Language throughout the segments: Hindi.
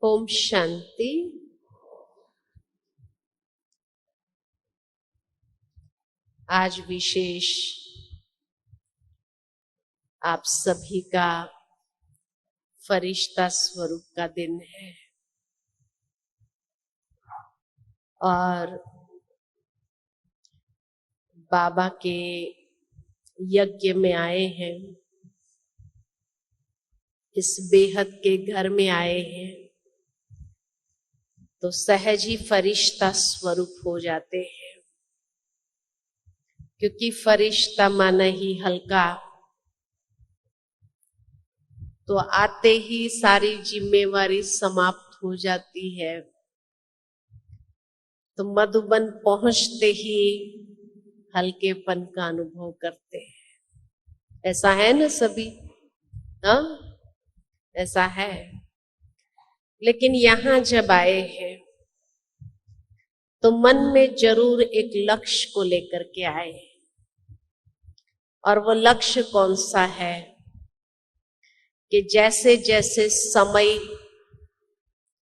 ओम शांति। आज विशेष आप सभी का फरिश्ता स्वरूप का दिन है और बाबा के यज्ञ में आए हैं, इस बेहद के घर में आए हैं तो सहज ही फरिश्ता स्वरूप हो जाते हैं, क्योंकि फरिश्ता माना ही हल्का। तो आते ही सारी जिम्मेवारी समाप्त हो जाती है, तो मधुबन पहुंचते ही हल्केपन का अनुभव करते हैं। ऐसा है ना सभी? हाँ, ऐसा है। लेकिन यहां जब आए हैं तो मन में जरूर एक लक्ष्य को लेकर के आए, और वो लक्ष्य कौन सा है कि जैसे जैसे समय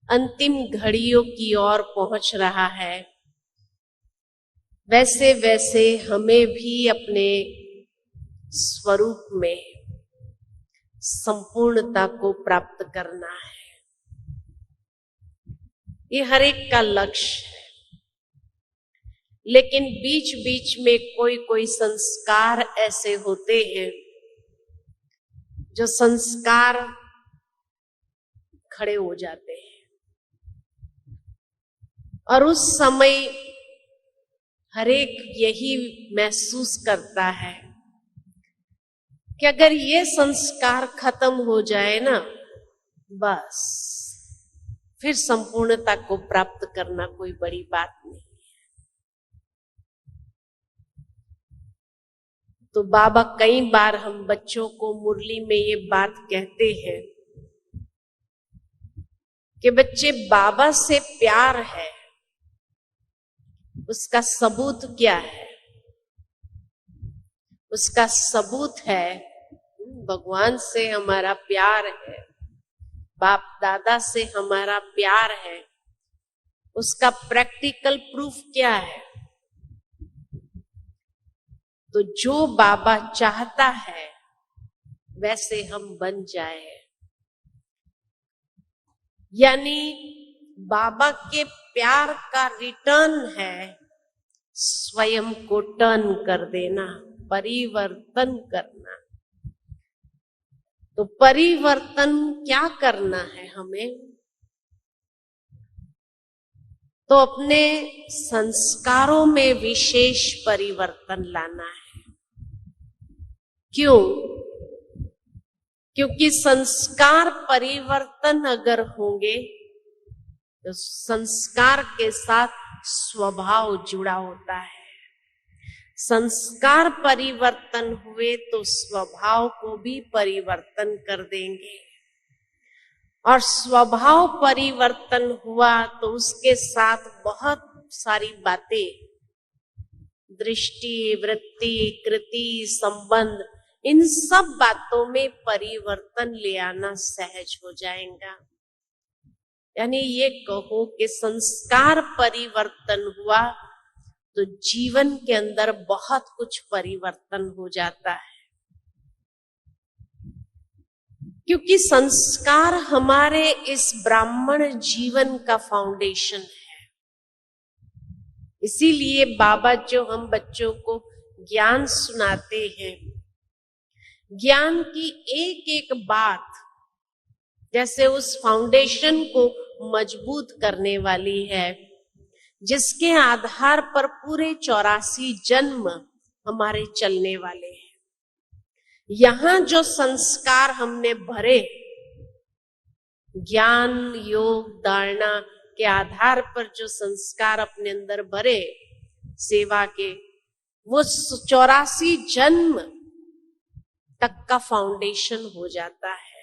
अंतिम घड़ियों की ओर पहुंच रहा है, वैसे वैसे हमें भी अपने स्वरूप में संपूर्णता को प्राप्त करना है। ये हर एक का लक्ष्य है, लेकिन बीच बीच में कोई कोई संस्कार ऐसे होते हैं जो संस्कार खड़े हो जाते हैं, और उस समय हर एक यही महसूस करता है कि अगर ये संस्कार खत्म हो जाए ना, बस फिर संपूर्णता को प्राप्त करना कोई बड़ी बात नहीं। तो बाबा कई बार हम बच्चों को मुरली में ये बात कहते हैं कि बच्चे, बाबा से प्यार है, उसका सबूत क्या है? उसका सबूत है भगवान से हमारा प्यार है, बाप दादा से हमारा प्यार है। उसका प्रैक्टिकल प्रूफ क्या है? तो जो बाबा चाहता है वैसे हम बन जाए, यानी बाबा के प्यार का रिटर्न है स्वयं को टर्न कर देना, परिवर्तन करना। तो परिवर्तन क्या करना है हमें? तो अपने संस्कारों में विशेष परिवर्तन लाना है। क्यों? क्योंकि संस्कार परिवर्तन अगर होंगे तो संस्कार के साथ स्वभाव जुड़ा होता है। संस्कार परिवर्तन हुए तो स्वभाव को भी परिवर्तन कर देंगे, और स्वभाव परिवर्तन हुआ तो उसके साथ बहुत सारी बातें, दृष्टि, वृत्ति, कृति, संबंध, इन सब बातों में परिवर्तन ले आना सहज हो जाएगा। यानी ये कहो कि संस्कार परिवर्तन हुआ तो जीवन के अंदर बहुत कुछ परिवर्तन हो जाता है, क्योंकि संस्कार हमारे इस ब्राह्मण जीवन का फाउंडेशन है। इसीलिए बाबा जो हम बच्चों को ज्ञान सुनाते हैं, ज्ञान की एक एक बात जैसे उस फाउंडेशन को मजबूत करने वाली है, जिसके आधार पर पूरे 84 जन्म हमारे चलने वाले हैं। यहां जो संस्कार हमने भरे, ज्ञान, योग, धारणा के आधार पर जो संस्कार अपने अंदर भरे सेवा के, वो 84 जन्म तक का फाउंडेशन हो जाता है।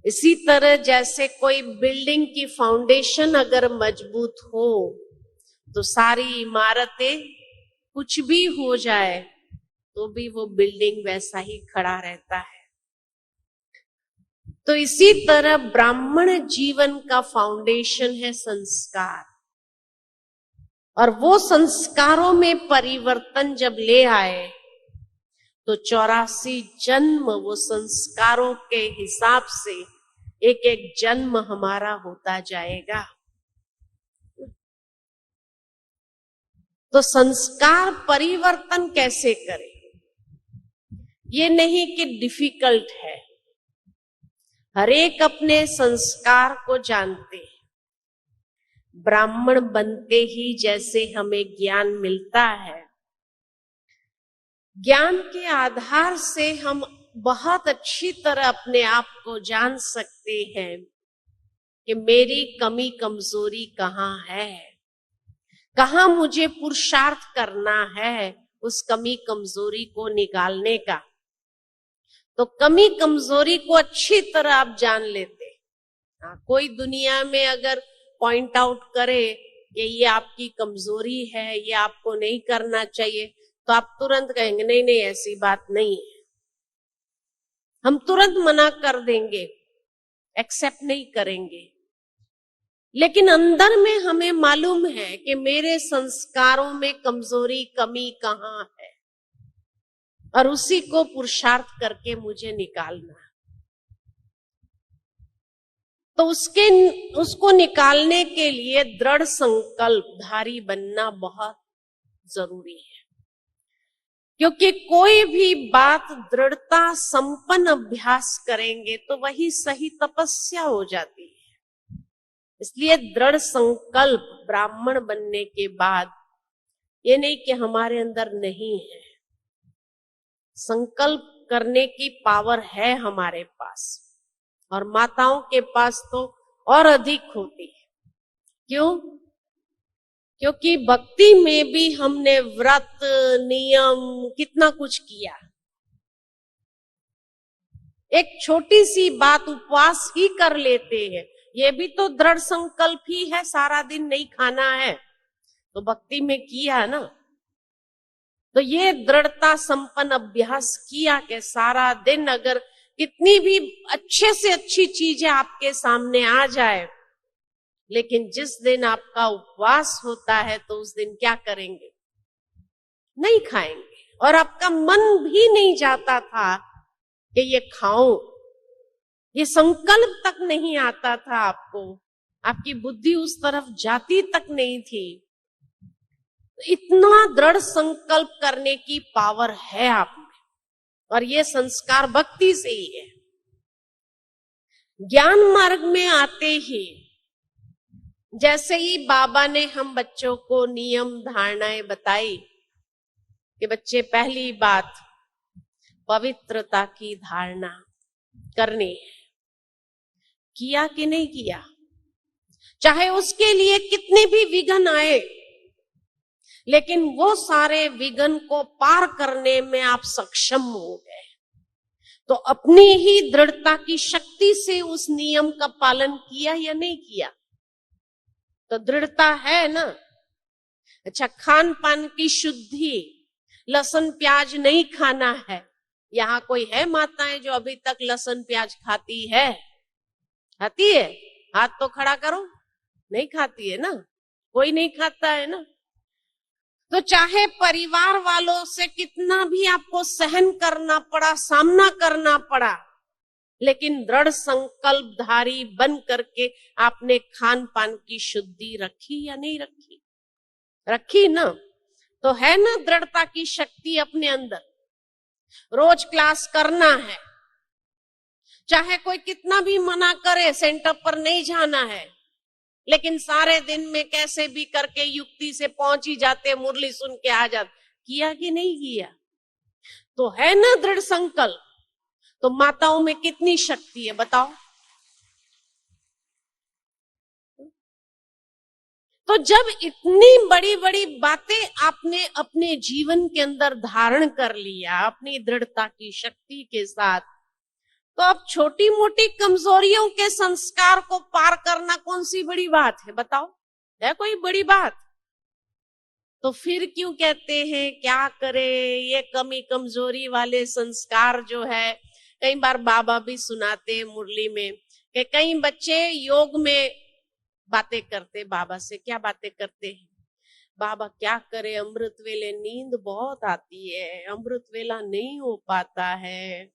इसी तरह जैसे कोई बिल्डिंग की फाउंडेशन अगर मजबूत हो तो सारी इमारतें, कुछ भी हो जाए तो भी वो बिल्डिंग वैसा ही खड़ा रहता है। तो इसी तरह ब्राह्मण जीवन का फाउंडेशन है संस्कार, और वो संस्कारों में परिवर्तन जब ले आए तो 84 जन्म वो संस्कारों के हिसाब से एक एक जन्म हमारा होता जाएगा। तो संस्कार परिवर्तन कैसे करें, ये नहीं कि डिफिकल्ट है, हर एक अपने संस्कार को जानते हैं। ब्राह्मण बनते ही जैसे हमें ज्ञान मिलता है, ज्ञान के आधार से हम बहुत अच्छी तरह अपने आप को जान सकते हैं कि मेरी कमी कमजोरी कहाँ है, कहाँ मुझे पुरुषार्थ करना है उस कमी कमजोरी को निकालने का। तो कमी कमजोरी को अच्छी तरह आप जान लेते। कोई दुनिया में अगर पॉइंट आउट करे कि ये आपकी कमजोरी है, ये आपको नहीं करना चाहिए, तो आप तुरंत कहेंगे नहीं नहीं ऐसी बात नहीं है, हम तुरंत मना कर देंगे, एक्सेप्ट नहीं करेंगे। लेकिन अंदर में हमें मालूम है कि मेरे संस्कारों में कमजोरी कमी कहाँ है, और उसी को पुरुषार्थ करके मुझे निकालना है। तो उसको निकालने के लिए दृढ़ संकल्पधारी बनना बहुत जरूरी है, क्योंकि कोई भी बात दृढ़ता संपन्न अभ्यास करेंगे तो वही सही तपस्या हो जाती है। इसलिए दृढ़ संकल्प ब्राह्मण बनने के बाद ये नहीं कि हमारे अंदर नहीं है, संकल्प करने की पावर है हमारे पास, और माताओं के पास तो और अधिक होती है। क्यों? क्योंकि भक्ति में भी हमने व्रत नियम कितना कुछ किया। एक छोटी सी बात उपवास ही कर लेते हैं, ये भी तो दृढ़ संकल्प ही है, सारा दिन नहीं खाना है, तो भक्ति में किया ना। तो ये दृढ़ता संपन्न अभ्यास किया कि सारा दिन अगर कितनी भी अच्छे से अच्छी चीजें आपके सामने आ जाए, लेकिन जिस दिन आपका उपवास होता है तो उस दिन क्या करेंगे? नहीं खाएंगे, और आपका मन भी नहीं जाता था कि ये खाऊं, ये संकल्प तक नहीं आता था आपको, आपकी बुद्धि उस तरफ जाती तक नहीं थी। इतना दृढ़ संकल्प करने की पावर है आप में, और ये संस्कार भक्ति से ही है। ज्ञान मार्ग में आते ही जैसे ही बाबा ने हम बच्चों को नियम धारणाएं बताई कि बच्चे पहली बात पवित्रता की धारणा करनी है, किया कि नहीं किया? चाहे उसके लिए कितने भी विघ्न आए, लेकिन वो सारे विघ्न को पार करने में आप सक्षम हो गए, तो अपनी ही दृढ़ता की शक्ति से उस नियम का पालन किया या नहीं किया? तो दृढ़ता है ना। अच्छा, खान पान की शुद्धि, लहसुन प्याज नहीं खाना है। यहाँ कोई है माताएं जो अभी तक लहसुन प्याज खाती है? खाती है? हाथ तो खड़ा करो। नहीं खाती है ना, कोई नहीं खाता है ना। तो चाहे परिवार वालों से कितना भी आपको सहन करना पड़ा, सामना करना पड़ा, लेकिन दृढ़ संकल्पधारी बन करके आपने खान पान की शुद्धि रखी या नहीं रखी? रखी ना। तो है ना दृढ़ता की शक्ति अपने अंदर। रोज क्लास करना है, चाहे कोई कितना भी मना करे, सेंटर पर नहीं जाना है, लेकिन सारे दिन में कैसे भी करके युक्ति से पहुंच ही जाते, मुरली सुन के आ जाते। किया कि नहीं किया? तो है ना दृढ़ संकल्प। तो माताओं में कितनी शक्ति है बताओ। तो जब इतनी बड़ी बड़ी बातें आपने अपने जीवन के अंदर धारण कर लिया अपनी दृढ़ता की शक्ति के साथ, तो अब छोटी मोटी कमजोरियों के संस्कार को पार करना कौन सी बड़ी बात है बताओ? है कोई बड़ी बात? तो फिर क्यों कहते हैं क्या करे, ये कमी कमजोरी वाले संस्कार जो है कई बार बाबा भी सुनाते हैं मुरली में कि कई बच्चे योग में बातें करते बाबा से। क्या बातें करते हैं? बाबा क्या करे, अमृत वेले नींद बहुत आती है, अमृत वेला नहीं हो पाता है,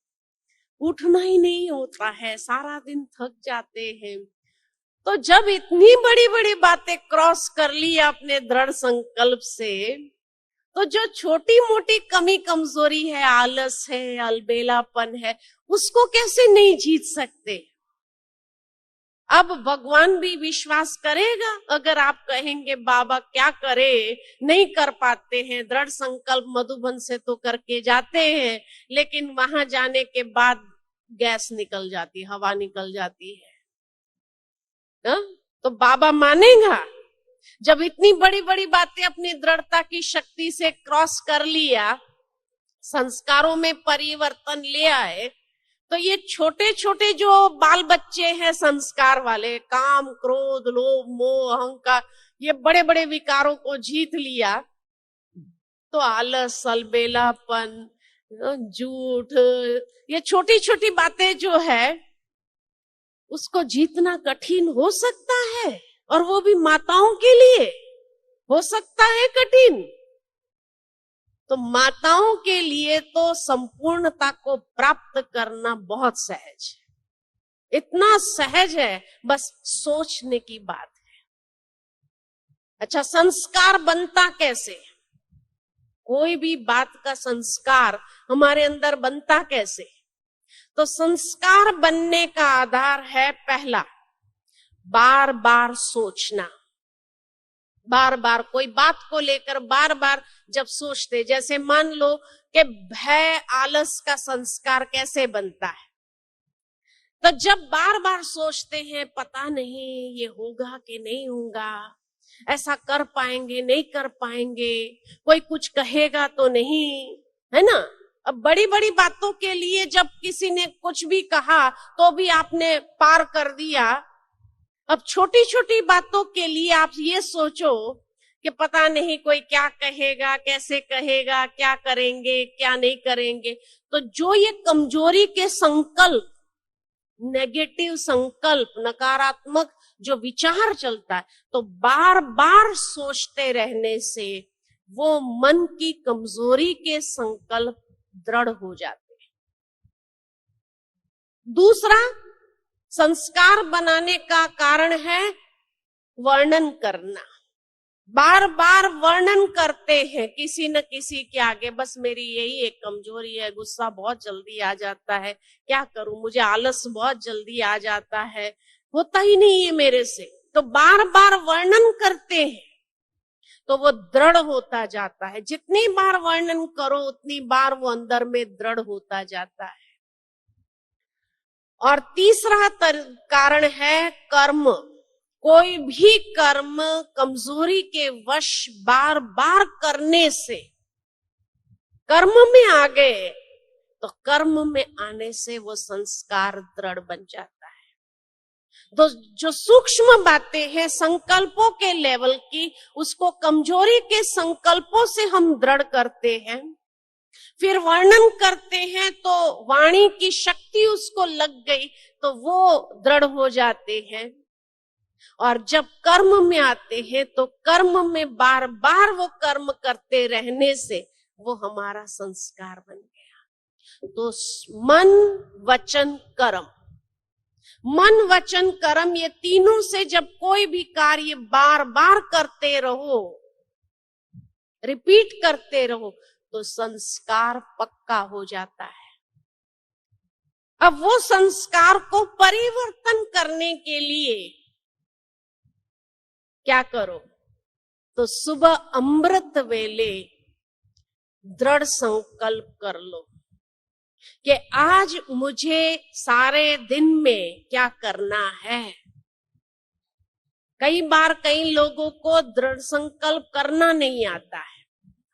उठना ही नहीं होता है, सारा दिन थक जाते हैं। तो जब इतनी बड़ी बड़ी बातें क्रॉस कर ली अपने दृढ़ संकल्प से, तो जो छोटी मोटी कमी कमजोरी है, आलस है, अलबेलापन है, उसको कैसे नहीं जीत सकते? अब भगवान भी विश्वास करेगा अगर आप कहेंगे बाबा क्या करे, नहीं कर पाते हैं, दृढ़ संकल्प मधुबन से तो करके जाते हैं, लेकिन वहां जाने के बाद गैस निकल जाती, हवा निकल जाती है ना? तो बाबा मानेगा? जब इतनी बड़ी बड़ी बातें अपनी दृढ़ता की शक्ति से क्रॉस कर लिया, संस्कारों में परिवर्तन ले आए, तो ये छोटे छोटे जो बाल बच्चे हैं संस्कार वाले, काम क्रोध लोभ मोह अहंकार, ये बड़े बड़े विकारों को जीत लिया, तो आलस अलबेलापन झूठ, ये छोटी छोटी बातें जो है उसको जीतना कठिन हो सकता है, और वो भी माताओं के लिए हो सकता है कठिन। तो माताओं के लिए तो संपूर्णता को प्राप्त करना बहुत सहज है, इतना सहज है, बस सोचने की बात है। अच्छा, संस्कार बनता कैसे? कोई भी बात का संस्कार हमारे अंदर बनता कैसे? तो संस्कार बनने का आधार है पहला, बार बार सोचना। बार बार कोई बात को लेकर बार बार जब सोचते, जैसे मान लो कि भय आलस का संस्कार कैसे बनता है, तो जब बार बार सोचते हैं पता नहीं ये होगा कि नहीं होगा, ऐसा कर पाएंगे नहीं कर पाएंगे, कोई कुछ कहेगा तो नहीं, है ना? अब बड़ी बड़ी बातों के लिए जब किसी ने कुछ भी कहा तो भी आपने पार कर दिया। अब छोटी छोटी बातों के लिए आप ये सोचो कि पता नहीं कोई क्या कहेगा, कैसे कहेगा, क्या करेंगे क्या नहीं करेंगे। तो जो ये कमजोरी के संकल्प, नेगेटिव संकल्प, नकारात्मक जो विचार चलता है, तो बार बार सोचते रहने से वो मन की कमजोरी के संकल्प दृढ़ हो जाते हैं। दूसरा संस्कार बनाने का कारण है वर्णन करना। बार बार वर्णन करते हैं किसी न किसी के आगे, बस मेरी यही एक कमजोरी है, गुस्सा बहुत जल्दी आ जाता है, क्या करूं, मुझे आलस बहुत जल्दी आ जाता है, होता ही नहीं है मेरे से। तो बार बार वर्णन करते हैं तो वो दृढ़ होता जाता है। जितनी बार वर्णन करो उतनी बार वो अंदर में दृढ़ होता जाता है। और तीसरा कारण है कर्म। कोई भी कर्म कमजोरी के वश बार बार करने से, कर्म में आ गए तो कर्म में आने से वो संस्कार दृढ़ बन जाता है। तो जो सूक्ष्म बातें हैं संकल्पों के लेवल की, उसको कमजोरी के संकल्पों से हम दृढ़ करते हैं, फिर वर्णन करते हैं तो वाणी की शक्ति उसको लग गई तो वो दृढ़ हो जाते हैं। और जब कर्म में आते हैं तो कर्म में बार बार वो कर्म करते रहने से वो हमारा संस्कार बन गया। तो मन वचन कर्म, मन वचन कर्म, ये तीनों से जब कोई भी कार्य बार बार करते रहो, रिपीट करते रहो, तो संस्कार पक्का हो जाता है। अब वो संस्कार को परिवर्तन करने के लिए क्या करो? तो सुबह अमृत वेले दृढ़ संकल्प कर लो कि आज मुझे सारे दिन में क्या करना है। कई बार कई लोगों को दृढ़ संकल्प करना नहीं आता है।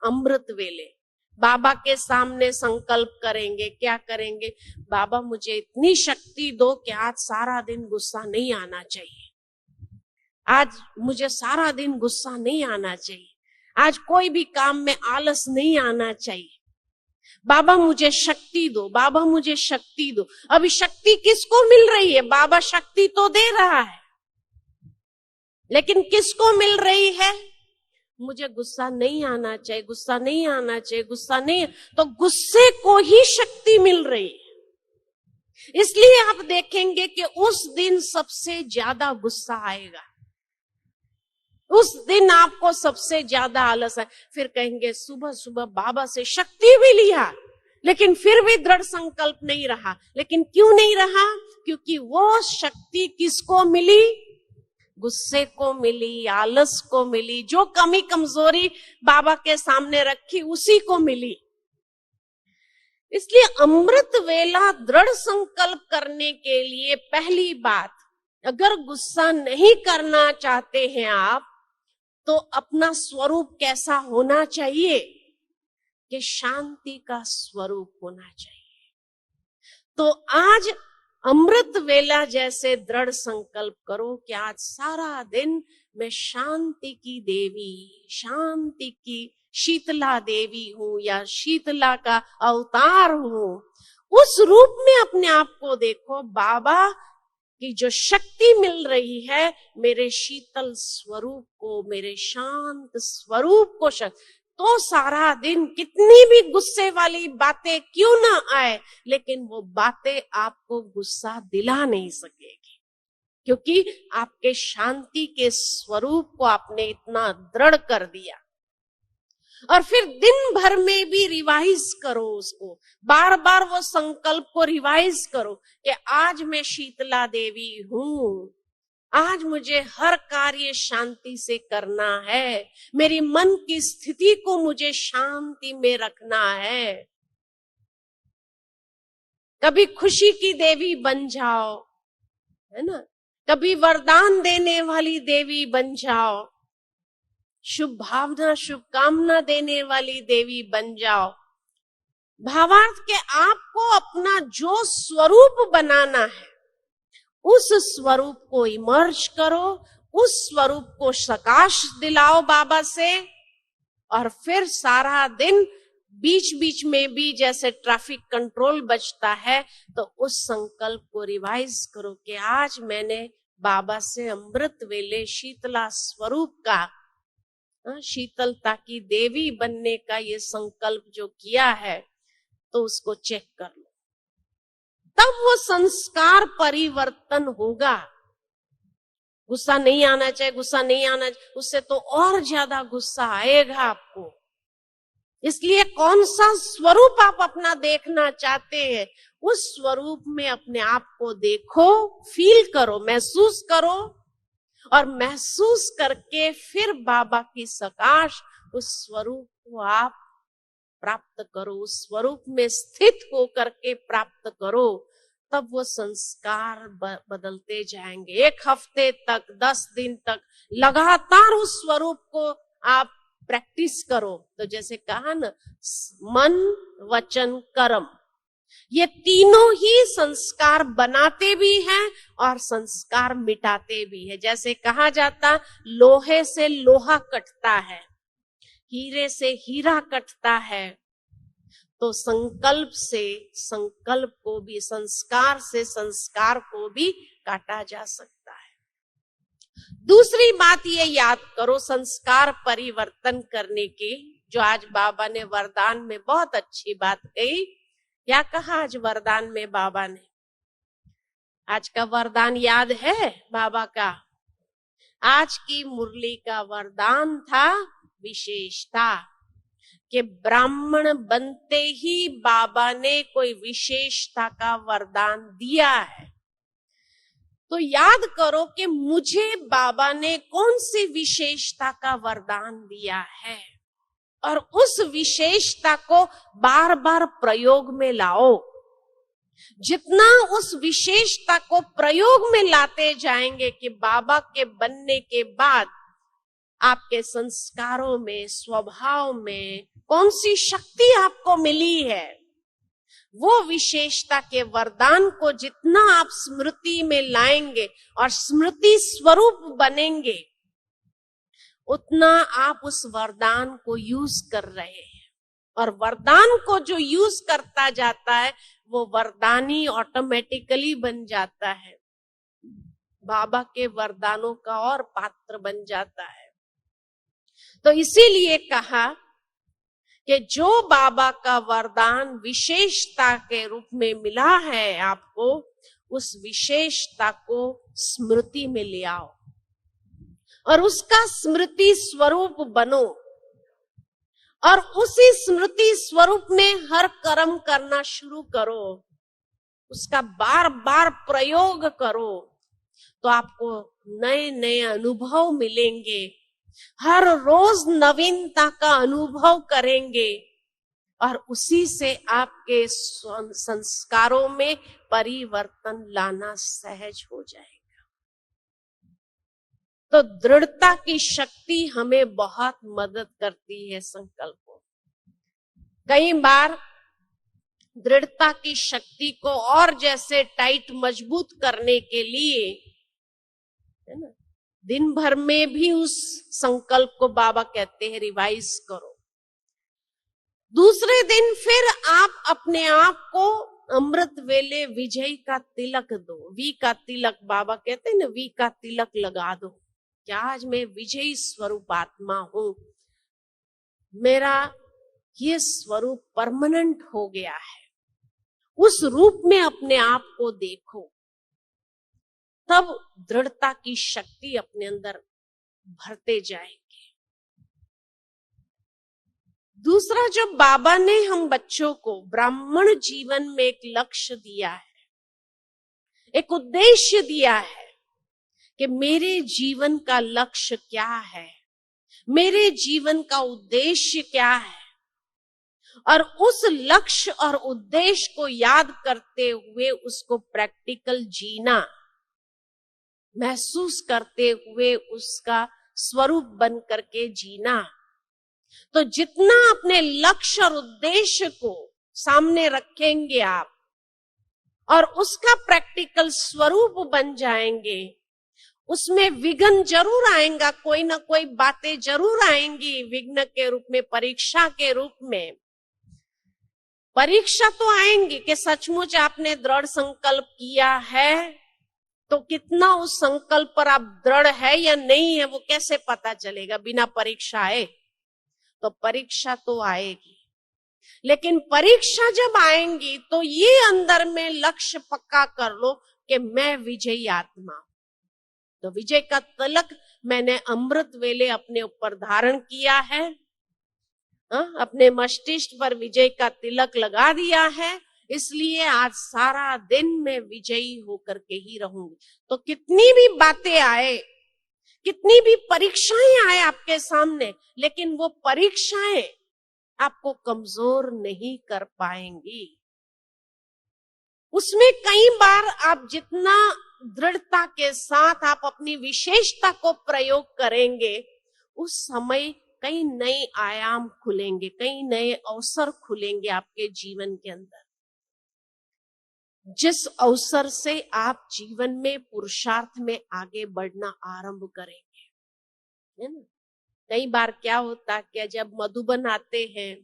अमृत वेले बाबा के सामने संकल्प करेंगे, क्या करेंगे? बाबा मुझे इतनी शक्ति दो कि आज सारा दिन गुस्सा नहीं आना चाहिए, आज मुझे सारा दिन गुस्सा नहीं आना चाहिए, आज कोई भी काम में आलस नहीं आना चाहिए। बाबा मुझे शक्ति दो, बाबा मुझे शक्ति दो। अभी शक्ति किसको मिल रही है? बाबा शक्ति तो दे रहा है, लेकिन किसको मिल रही है? मुझे गुस्सा नहीं आना चाहिए, गुस्सा नहीं आना चाहिए, गुस्सा नहीं, तो गुस्से को ही शक्ति मिल रही है। इसलिए आप देखेंगे कि उस दिन सबसे ज्यादा गुस्सा आएगा, उस दिन आपको सबसे ज्यादा आलस है। फिर कहेंगे सुबह सुबह बाबा से शक्ति भी लिया, लेकिन फिर भी दृढ़ संकल्प नहीं रहा। लेकिन क्यों नहीं रहा? क्योंकि वो शक्ति किसको मिली? गुस्से को मिली, आलस को मिली, जो कमी कमजोरी बाबा के सामने रखी उसी को मिली। इसलिए अमृत वेला दृढ़ संकल्प करने के लिए पहली बात, अगर गुस्सा नहीं करना चाहते हैं आप, तो अपना स्वरूप कैसा होना चाहिए? कि शांति का स्वरूप होना चाहिए। तो आज अमृत वेला जैसे दृढ़ संकल्प करो कि आज सारा दिन मैं शांति की देवी, शांति की शीतला देवी हूं, या शीतला का अवतार हूं। उस रूप में अपने आप को देखो। बाबा की जो शक्ति मिल रही है, मेरे शीतल स्वरूप को, मेरे शांत स्वरूप को तो सारा दिन कितनी भी गुस्से वाली बातें क्यों ना आए, लेकिन वो बातें आपको गुस्सा दिला नहीं सकेगी, क्योंकि आपके शांति के स्वरूप को आपने इतना दृढ़ कर दिया। और फिर दिन भर में भी रिवाइज करो उसको, बार बार वो संकल्प को रिवाइज करो कि आज मैं शीतला देवी हूं, आज मुझे हर कार्य शांति से करना है, मेरी मन की स्थिति को मुझे शांति में रखना है। कभी खुशी की देवी बन जाओ, है ना, कभी वरदान देने वाली देवी बन जाओ, शुभ भावना शुभकामना देने वाली देवी बन जाओ। भावार्थ के आपको अपना जो स्वरूप बनाना है, उस स्वरूप को इमर्ज करो, उस स्वरूप को प्रकाश दिलाओ बाबा से। और फिर सारा दिन बीच बीच में भी जैसे ट्रैफिक कंट्रोल बचता है, तो उस संकल्प को रिवाइज करो कि आज मैंने बाबा से अमृत वेले शीतला स्वरूप का, शीतलता की देवी बनने का ये संकल्प जो किया है, तो उसको चेक कर लो। तब वो संस्कार परिवर्तन होगा। गुस्सा नहीं आना चाहिए, गुस्सा नहीं आना चाहिए, उससे तो और ज्यादा गुस्सा आएगा आपको। इसलिए कौन सा स्वरूप आप अपना देखना चाहते हैं, उस स्वरूप में अपने आप को देखो, फील करो, महसूस करो, और महसूस करके फिर बाबा की सकाश उस स्वरूप को आप प्राप्त करो, उस स्वरूप में स्थित होकर के प्राप्त करो। तब वो संस्कार बदलते जाएंगे। 1 हफ्ते तक, 10 दिन तक लगातार उस स्वरूप को आप प्रैक्टिस करो। तो जैसे कहा ना, मन वचन कर्म, ये तीनों ही संस्कार बनाते भी हैं और संस्कार मिटाते भी है। जैसे कहा जाता, लोहे से लोहा कटता है, हीरे से हीरा कटता है, तो संकल्प से संकल्प को भी, संस्कार से संस्कार को भी काटा जा सकता है। दूसरी बात ये याद करो संस्कार परिवर्तन करने की, जो आज बाबा ने वरदान में बहुत अच्छी बात कही। क्या कहा आज वरदान में बाबा ने? आज का वरदान याद है बाबा का? आज की मुरली का वरदान था विशेषता, कि ब्राह्मण बनते ही बाबा ने कोई विशेषता का वरदान दिया है। तो याद करो कि मुझे बाबा ने कौन सी विशेषता का वरदान दिया है, और उस विशेषता को बार बार प्रयोग में लाओ। जितना उस विशेषता को प्रयोग में लाते जाएंगे कि बाबा के बनने के बाद आपके संस्कारों में, स्वभाव में कौन सी शक्ति आपको मिली है, वो विशेषता के वरदान को जितना आप स्मृति में लाएंगे और स्मृति स्वरूप बनेंगे, उतना आप उस वरदान को यूज कर रहे हैं। और वरदान को जो यूज करता जाता है वो वरदान ही ऑटोमेटिकली बन जाता है, बाबा के वरदानों का और पात्र बन जाता है। तो इसीलिए कहा कि जो बाबा का वरदान विशेषता के रूप में मिला है आपको, उस विशेषता को स्मृति में ले आओ और उसका स्मृति स्वरूप बनो और उसी स्मृति स्वरूप में हर कर्म करना शुरू करो, उसका बार बार प्रयोग करो, तो आपको नए नए अनुभव मिलेंगे, हर रोज नवीनता का अनुभव करेंगे और उसी से आपके संस्कारों में परिवर्तन लाना सहज हो जाएगा। तो दृढ़ता की शक्ति हमें बहुत मदद करती है संकल्पों। कई बार दृढ़ता की शक्ति को और जैसे टाइट मजबूत करने के लिए, है ना, दिन भर में भी उस संकल्प को बाबा कहते हैं रिवाइज करो। दूसरे दिन फिर आप अपने आप को अमृत वेले विजय का तिलक दो। वी का तिलक बाबा कहते हैं ना, वी का तिलक लगा दो। क्या आज मैं विजयी स्वरूप आत्मा हूं, मेरा ये स्वरूप परमानेंट हो गया है। उस रूप में अपने आप को देखो, तब दृढ़ता की शक्ति अपने अंदर भरते जाएंगे। दूसरा, जब बाबा ने हम बच्चों को ब्राह्मण जीवन में एक लक्ष्य दिया है, एक उद्देश्य दिया है कि मेरे जीवन का लक्ष्य क्या है, मेरे जीवन का उद्देश्य क्या है, और उस लक्ष्य और उद्देश्य को याद करते हुए उसको प्रैक्टिकल जीना, महसूस करते हुए उसका स्वरूप बन करके जीना। तो जितना अपने लक्ष्य और उद्देश्य को सामने रखेंगे आप और उसका प्रैक्टिकल स्वरूप बन जाएंगे, उसमें विघ्न जरूर आएगा, कोई ना कोई बातें जरूर आएंगी विघ्न के रूप में, परीक्षा के रूप में। परीक्षा तो आएंगी कि सचमुच आपने दृढ़ संकल्प किया है, तो कितना उस संकल्प पर आप दृढ़ है या नहीं है वो कैसे पता चलेगा बिना परीक्षा आए? तो परीक्षा तो आएगी, लेकिन परीक्षा जब आएंगी तो ये अंदर में लक्ष्य पक्का कर लो कि मैं विजयी आत्मा। तो विजय का तिलक मैंने अमृत वेले अपने ऊपर धारण किया है, अपने मस्तिष्क पर विजय का तिलक लगा दिया है, इसलिए आज सारा दिन मैं विजयी होकर के ही रहूंगी। तो कितनी भी बातें आए, कितनी भी परीक्षाएं आए आपके सामने, लेकिन वो परीक्षाएं आपको कमजोर नहीं कर पाएंगी। उसमें कई बार आप जितना दृढ़ता के साथ आप अपनी विशेषता को प्रयोग करेंगे, उस समय कई नए आयाम खुलेंगे, कई नए अवसर खुलेंगे आपके जीवन के अंदर, जिस अवसर से आप जीवन में पुरुषार्थ में आगे बढ़ना आरंभ करेंगे, है ना। कई बार क्या होता है कि जब मधुबन आते हैं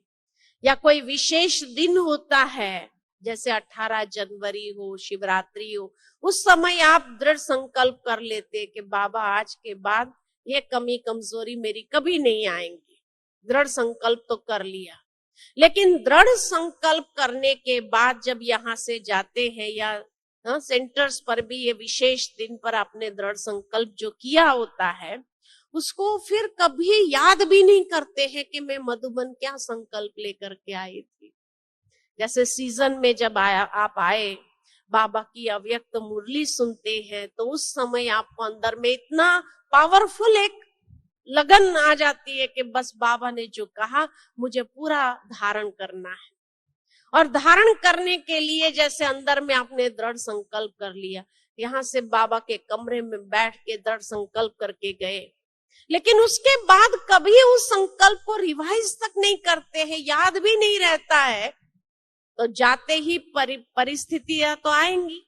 या कोई विशेष दिन होता है, जैसे 18 जनवरी हो, शिवरात्रि हो, उस समय आप दृढ़ संकल्प कर लेते कि बाबा आज के बाद ये कमी कमजोरी मेरी कभी नहीं आएंगी। दृढ़ संकल्प तो कर लिया, लेकिन दृढ़ संकल्प करने के बाद जब यहाँ से जाते हैं या सेंटर्स पर भी ये विशेष दिन पर आपने दृढ़ संकल्प जो किया होता है, उसको फिर कभी याद भी नहीं करते हैं कि मैं मधुबन क्या संकल्प लेकर के आई थी। जैसे सीजन में जब आप आए, बाबा की अव्यक्त मुरली सुनते हैं, तो उस समय आपको अंदर में इतना पावरफुल एक लगन आ जाती है कि बस बाबा ने जो कहा मुझे पूरा धारण करना है। और धारण करने के लिए जैसे अंदर में आपने दृढ़ संकल्प कर लिया, यहाँ से बाबा के कमरे में बैठ के दृढ़ संकल्प करके गए, लेकिन उसके बाद कभी उस संकल्प को रिवाइज तक नहीं करते हैं, याद भी नहीं रहता है, तो जाते ही परिस्थितियां तो आएंगी,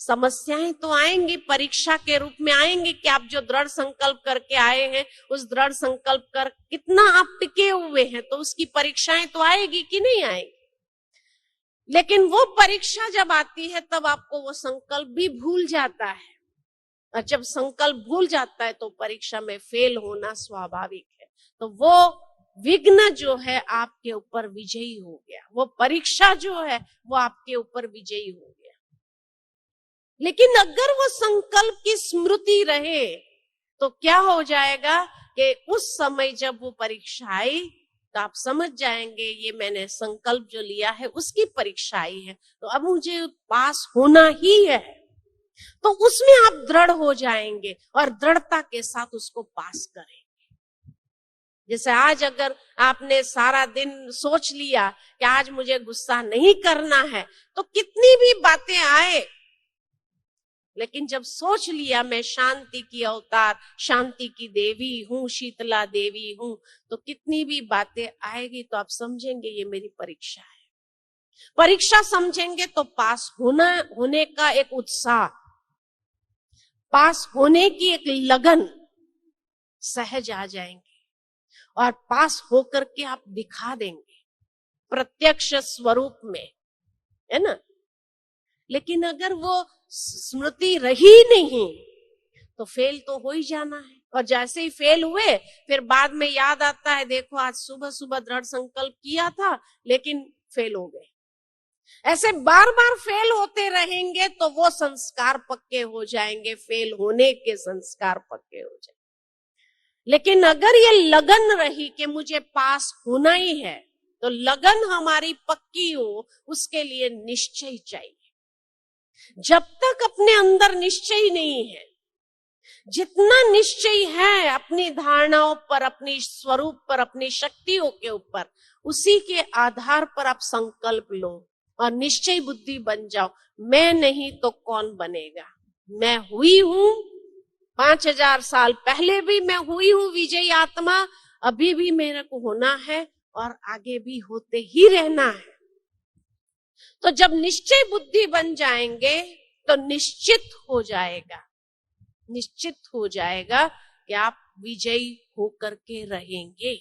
समस्याएं तो आएंगी, परीक्षा के रूप में आएंगी कि आप जो दृढ़ संकल्प करके आए हैं, उस दृढ़ संकल्प कर कितना आप टिके हुए हैं, तो उसकी परीक्षाएं तो आएगी कि नहीं आएगी। लेकिन वो परीक्षा जब आती है तब आपको वो संकल्प भी भूल जाता है, और जब संकल्प भूल जाता है तो परीक्षा में फेल होना स्वाभाविक है। तो वो विघ्न जो है आपके ऊपर विजयी हो गया, वो परीक्षा जो है वो आपके ऊपर विजयी हो गया। लेकिन अगर वो संकल्प की स्मृति रहे तो क्या हो जाएगा कि उस समय जब वो परीक्षा आई तो आप समझ जाएंगे ये मैंने संकल्प जो लिया है उसकी परीक्षा आई है, तो अब मुझे पास होना ही है। तो उसमें आप दृढ़ हो जाएंगे और दृढ़ता के साथ उसको पास करेंगे। जैसे आज अगर आपने सारा दिन सोच लिया कि आज मुझे गुस्सा नहीं करना है, तो कितनी भी बातें आए, लेकिन जब सोच लिया मैं शांति की अवतार, शांति की देवी हूँ, शीतला देवी हूँ, तो कितनी भी बातें आएगी तो आप समझेंगे ये मेरी परीक्षा है। परीक्षा समझेंगे तो पास होने का एक उत्साह, पास होने की एक लगन सहज आ जाएंगे और पास होकर के आप दिखा देंगे प्रत्यक्ष स्वरूप में, है ना। लेकिन अगर वो स्मृति रही नहीं तो फेल तो हो ही जाना है, और जैसे ही फेल हुए फिर बाद में याद आता है, देखो आज सुबह सुबह दृढ़ संकल्प किया था लेकिन फेल हो गए। ऐसे बार बार फेल होते रहेंगे तो वो संस्कार पक्के हो जाएंगे, फेल होने के संस्कार पक्के हो जाएंगे। लेकिन अगर ये लगन रही कि मुझे पास होना ही है, तो लगन हमारी पक्की हो, उसके लिए निश्चय चाहिए। जब तक अपने अंदर निश्चय नहीं है, जितना निश्चय है अपनी धारणाओं पर, अपनी स्वरूप पर, अपनी शक्तियों के ऊपर, उसी के आधार पर आप संकल्प लो और निश्चय बुद्धि बन जाओ। मैं नहीं तो कौन बनेगा, मैं हुई हूं 5000 साल पहले भी मैं हुई हूं विजयी आत्मा, अभी भी मेरे को होना है और आगे भी होते ही रहना है। तो जब निश्चय बुद्धि बन जाएंगे तो निश्चित हो जाएगा कि आप विजयी होकर के रहेंगे।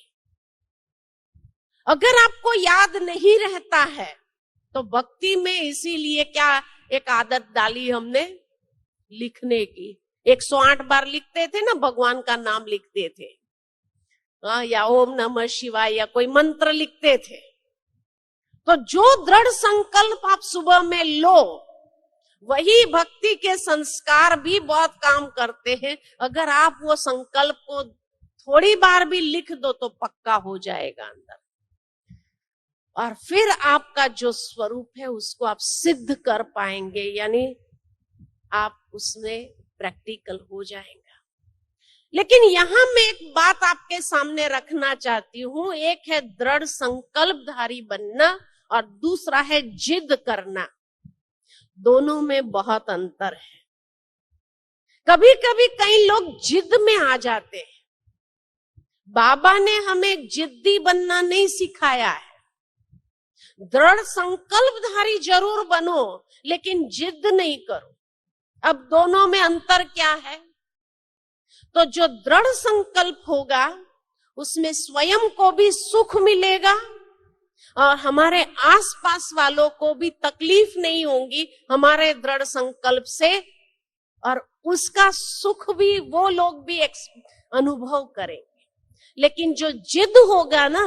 अगर आपको याद नहीं रहता है तो भक्ति में इसीलिए क्या एक आदत डाली हमने लिखने की, 108 बार लिखते थे ना, भगवान का नाम लिखते थे, या ओम नमः शिवाय या कोई मंत्र लिखते थे। तो जो दृढ़ संकल्प आप सुबह में लो, वही भक्ति के संस्कार भी बहुत काम करते हैं। अगर आप वो संकल्प को थोड़ी बार भी लिख दो तो पक्का हो जाएगा अंदर, और फिर आपका जो स्वरूप है उसको आप सिद्ध कर पाएंगे, यानी आप उसमें प्रैक्टिकल हो जाएगा। लेकिन यहां मैं एक बात आपके सामने रखना चाहती हूं, एक है दृढ़ संकल्पधारी बनना और दूसरा है जिद करना। दोनों में बहुत अंतर है। कभी कभी कई लोग जिद में आ जाते हैं। बाबा ने हमें जिद्दी बनना नहीं सिखाया है। दृढ़ संकल्पधारी जरूर बनो लेकिन जिद नहीं करो। अब दोनों में अंतर क्या है? तो जो दृढ़ संकल्प होगा उसमें स्वयं को भी सुख मिलेगा और हमारे आसपास वालों को भी तकलीफ नहीं होगी हमारे दृढ़ संकल्प से, और उसका सुख भी वो लोग भी अनुभव करेंगे। लेकिन जो जिद होगा ना,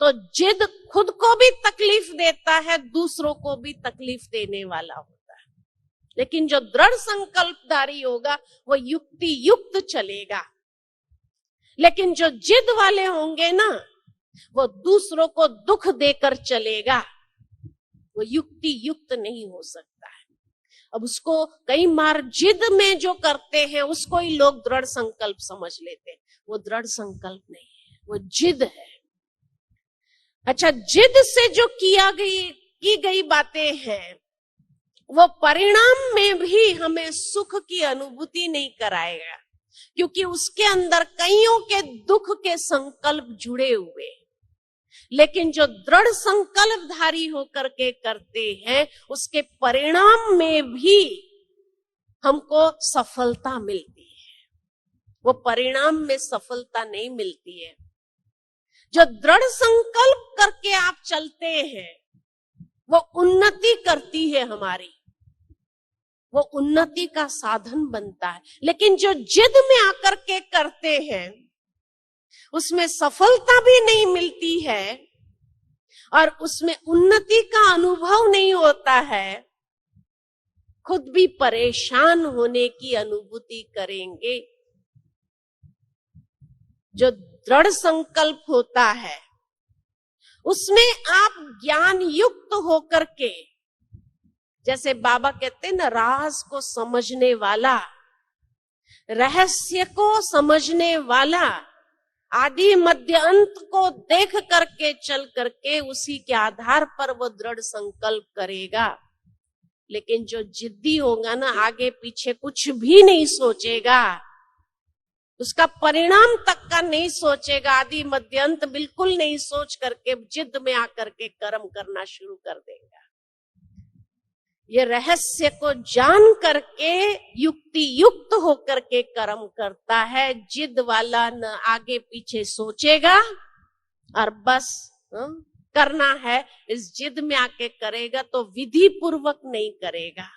तो जिद खुद को भी तकलीफ देता है, दूसरों को भी तकलीफ देने वाला होता है। लेकिन जो दृढ़ संकल्पधारी होगा वो युक्ति युक्त चलेगा। लेकिन जो जिद वाले होंगे ना, वो दूसरों को दुख देकर चलेगा, वो युक्ति युक्त नहीं हो सकता है। अब उसको कई बार जिद में जो करते हैं उसको ही लोग दृढ़ संकल्प समझ लेते हैं। वो दृढ़ संकल्प नहीं है, वो जिद है। अच्छा, जिद से जो की गई बातें हैं वो परिणाम में भी हमें सुख की अनुभूति नहीं कराएगा, क्योंकि उसके अंदर कईयों के दुख के संकल्प जुड़े हुए। लेकिन जो दृढ़ संकल्पधारी होकर के करते हैं उसके परिणाम में भी हमको सफलता मिलती है, वो परिणाम में सफलता नहीं मिलती है। जो दृढ़ संकल्प करके आप चलते हैं वो उन्नति करती है हमारी, वो उन्नति का साधन बनता है। लेकिन जो जिद में आकर के करते हैं उसमें सफलता भी नहीं मिलती है और उसमें उन्नति का अनुभव नहीं होता है, खुद भी परेशान होने की अनुभूति करेंगे। जो दृढ़ संकल्प होता है उसमें आप ज्ञान युक्त होकर के, जैसे बाबा कहते हैं ना, राज को समझने वाला, रहस्य को समझने वाला, आदि मध्य अंत को देख करके चल करके उसी के आधार पर वो दृढ़ संकल्प करेगा। लेकिन जो जिद्दी होगा ना, आगे पीछे कुछ भी नहीं सोचेगा, उसका परिणाम तक का नहीं सोचेगा, आदि मध्य अंत बिल्कुल नहीं सोच करके जिद में आकर के कर्म करना शुरू कर देगा। ये रहस्य को जान करके युक्ति युक्त होकर के कर्म करता है। जिद वाला न आगे पीछे सोचेगा और बस करना है, इस जिद में आके करेगा तो विधि पूर्वक नहीं करेगा,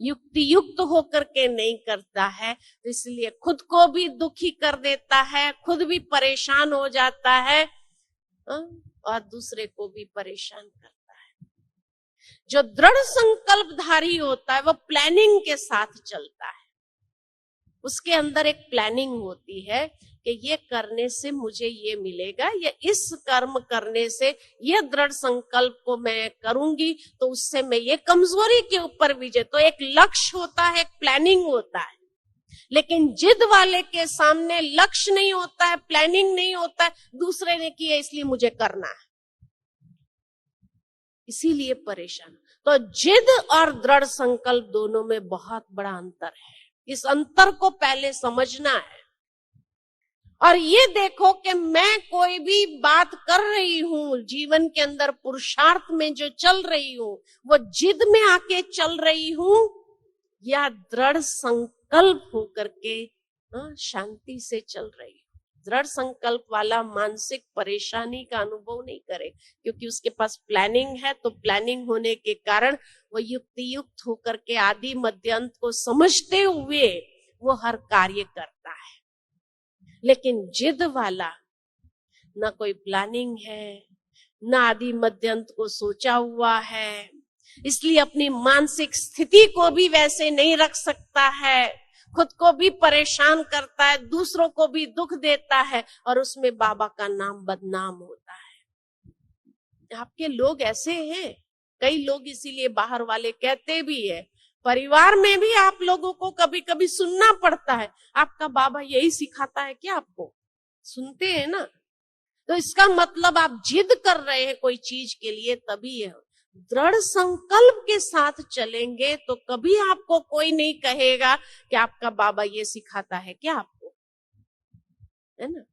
युक्ति युक्त होकर के नहीं करता है, तो इसलिए खुद को भी दुखी कर देता है, खुद भी परेशान हो जाता है और दूसरे को भी परेशान करता है। जो दृढ़ संकल्पधारी होता है वो प्लानिंग के साथ चलता है, उसके अंदर एक प्लानिंग होती है कि ये करने से मुझे ये मिलेगा, या इस कर्म करने से ये दृढ़ संकल्प को मैं करूंगी तो उससे मैं ये कमजोरी के ऊपर विजय। तो एक लक्ष्य होता है, एक प्लानिंग होता है। लेकिन जिद वाले के सामने लक्ष्य नहीं होता है, प्लानिंग नहीं होता है, दूसरे ने किया इसलिए मुझे करना है, इसीलिए परेशान। तो जिद और दृढ़ संकल्प दोनों में बहुत बड़ा अंतर है। इस अंतर को पहले समझना है और ये देखो कि मैं कोई भी बात कर रही हूं जीवन के अंदर, पुरुषार्थ में जो चल रही हूं वो जिद में आके चल रही हूं या दृढ़ संकल्प होकर के शांति से चल रही हूं। दृढ़ संकल्प वाला मानसिक परेशानी का अनुभव नहीं करे, क्योंकि उसके पास प्लानिंग है। तो प्लानिंग होने के कारण वो युक्ति युक्त होकर के आदि मध्य अंत को समझते हुए वो हर कार्य करता है। लेकिन जिद वाला ना कोई प्लानिंग है, ना आदि मध्य अंत को सोचा हुआ है, इसलिए अपनी मानसिक स्थिति को भी वैसे नहीं रख सकता है, खुद को भी परेशान करता है, दूसरों को भी दुख देता है और उसमें बाबा का नाम बदनाम होता है। आपके लोग ऐसे हैं, कई लोग इसीलिए बाहर वाले कहते भी है, परिवार में भी आप लोगों को कभी कभी सुनना पड़ता है, आपका बाबा यही सिखाता है क्या आपको? सुनते हैं ना। तो इसका मतलब आप जिद कर रहे हैं कोई चीज के लिए, तभी है। दृढ़ संकल्प के साथ चलेंगे तो कभी आपको कोई नहीं कहेगा कि आपका बाबा ये सिखाता है क्या आपको, है ना।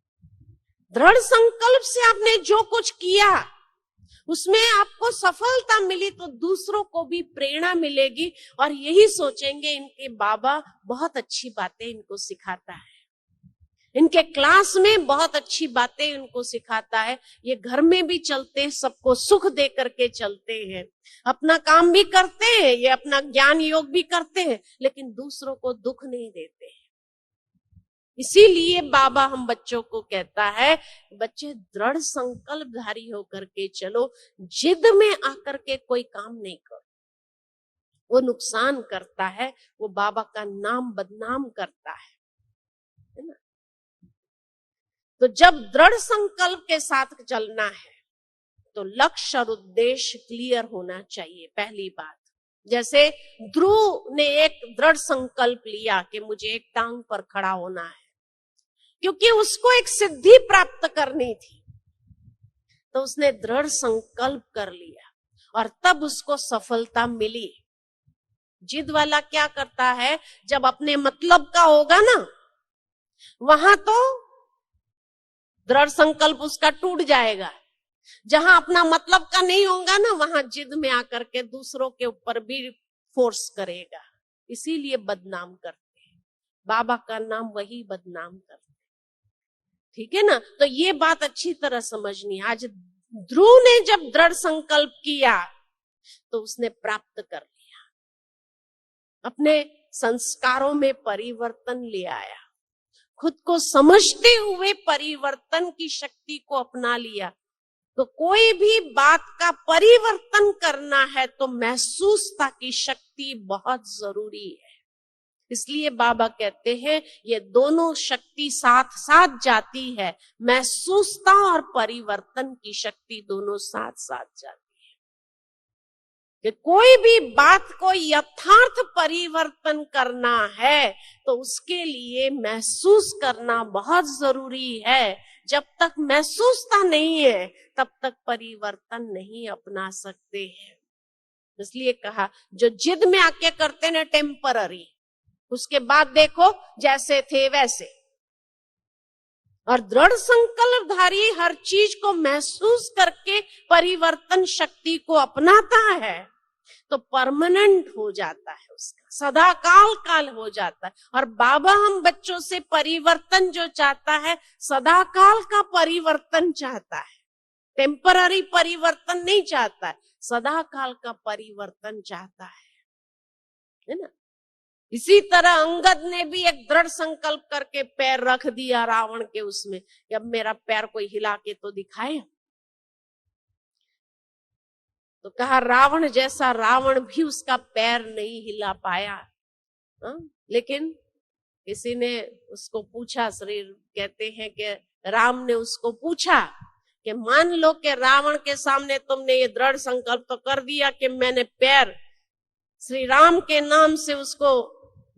दृढ़ संकल्प से आपने जो कुछ किया उसमें आपको सफलता मिली तो दूसरों को भी प्रेरणा मिलेगी और यही सोचेंगे इनके बाबा बहुत अच्छी बातें इनको सिखाता है, इनके क्लास में बहुत अच्छी बातें इनको सिखाता है, ये घर में भी चलते हैं, सबको सुख दे करके चलते हैं, अपना काम भी करते हैं, ये अपना ज्ञान योग भी करते हैं, लेकिन दूसरों को दुख नहीं देते हैं। इसीलिए बाबा हम बच्चों को कहता है, बच्चे दृढ़ संकल्पधारी होकर के चलो, जिद में आकर के कोई काम नहीं करो, वो नुकसान करता है, वो बाबा का नाम बदनाम करता है ना। तो जब दृढ़ संकल्प के साथ चलना है तो लक्ष्य और उद्देश्य क्लियर होना चाहिए। पहली बात, जैसे ध्रुव ने एक दृढ़ संकल्प लिया कि मुझे एक टांग पर खड़ा होना है, क्योंकि उसको एक सिद्धि प्राप्त करनी थी, तो उसने दृढ़ संकल्प कर लिया और तब उसको सफलता मिली। जिद वाला क्या करता है, जब अपने मतलब का होगा ना वहां तो दृढ़ संकल्प उसका टूट जाएगा, जहां अपना मतलब का नहीं होगा ना वहां जिद में आकर के दूसरों के ऊपर भी फोर्स करेगा, इसीलिए बदनाम करते हैं, बाबा का नाम वही बदनाम करते हैं। ठीक है ना? तो ये बात अच्छी तरह समझनी है। आज ध्रुव ने जब दृढ़ संकल्प किया तो उसने प्राप्त कर लिया, अपने संस्कारों में परिवर्तन ले आया, खुद को समझते हुए परिवर्तन की शक्ति को अपना लिया। तो कोई भी बात का परिवर्तन करना है तो महसूसता की शक्ति बहुत जरूरी है। इसलिए बाबा कहते हैं ये दोनों शक्ति साथ साथ जाती है, महसूसता और परिवर्तन की शक्ति दोनों साथ साथ जाती है। कि कोई भी बात को यथार्थ परिवर्तन करना है तो उसके लिए महसूस करना बहुत जरूरी है। जब तक महसूसता नहीं है तब तक परिवर्तन नहीं अपना सकते हैं। इसलिए कहा जो जिद में आके करते ना टेम्पररी, उसके बाद देखो जैसे थे वैसे। और दृढ़ संकल्पधारी हर चीज को महसूस करके परिवर्तन शक्ति को अपनाता है तो परमानेंट हो जाता है, उसका सदा काल हो जाता है। और बाबा हम बच्चों से परिवर्तन जो चाहता है सदा काल का परिवर्तन चाहता है, टेम्पररी परिवर्तन नहीं चाहता है, सदा काल का परिवर्तन चाहता है ना? इसी तरह अंगद ने भी एक दृढ़ संकल्प करके पैर रख दिया रावण के उसमें कि अब मेरा पैर कोई हिला के तो दिखाए। तो कहा रावण जैसा रावण भी उसका पैर नहीं हिला पाया। लेकिन किसी ने उसको पूछा, श्री कहते हैं कि राम ने उसको पूछा कि मान लो कि रावण के सामने तुमने ये दृढ़ संकल्प तो कर दिया कि मैंने पैर श्री राम के नाम से उसको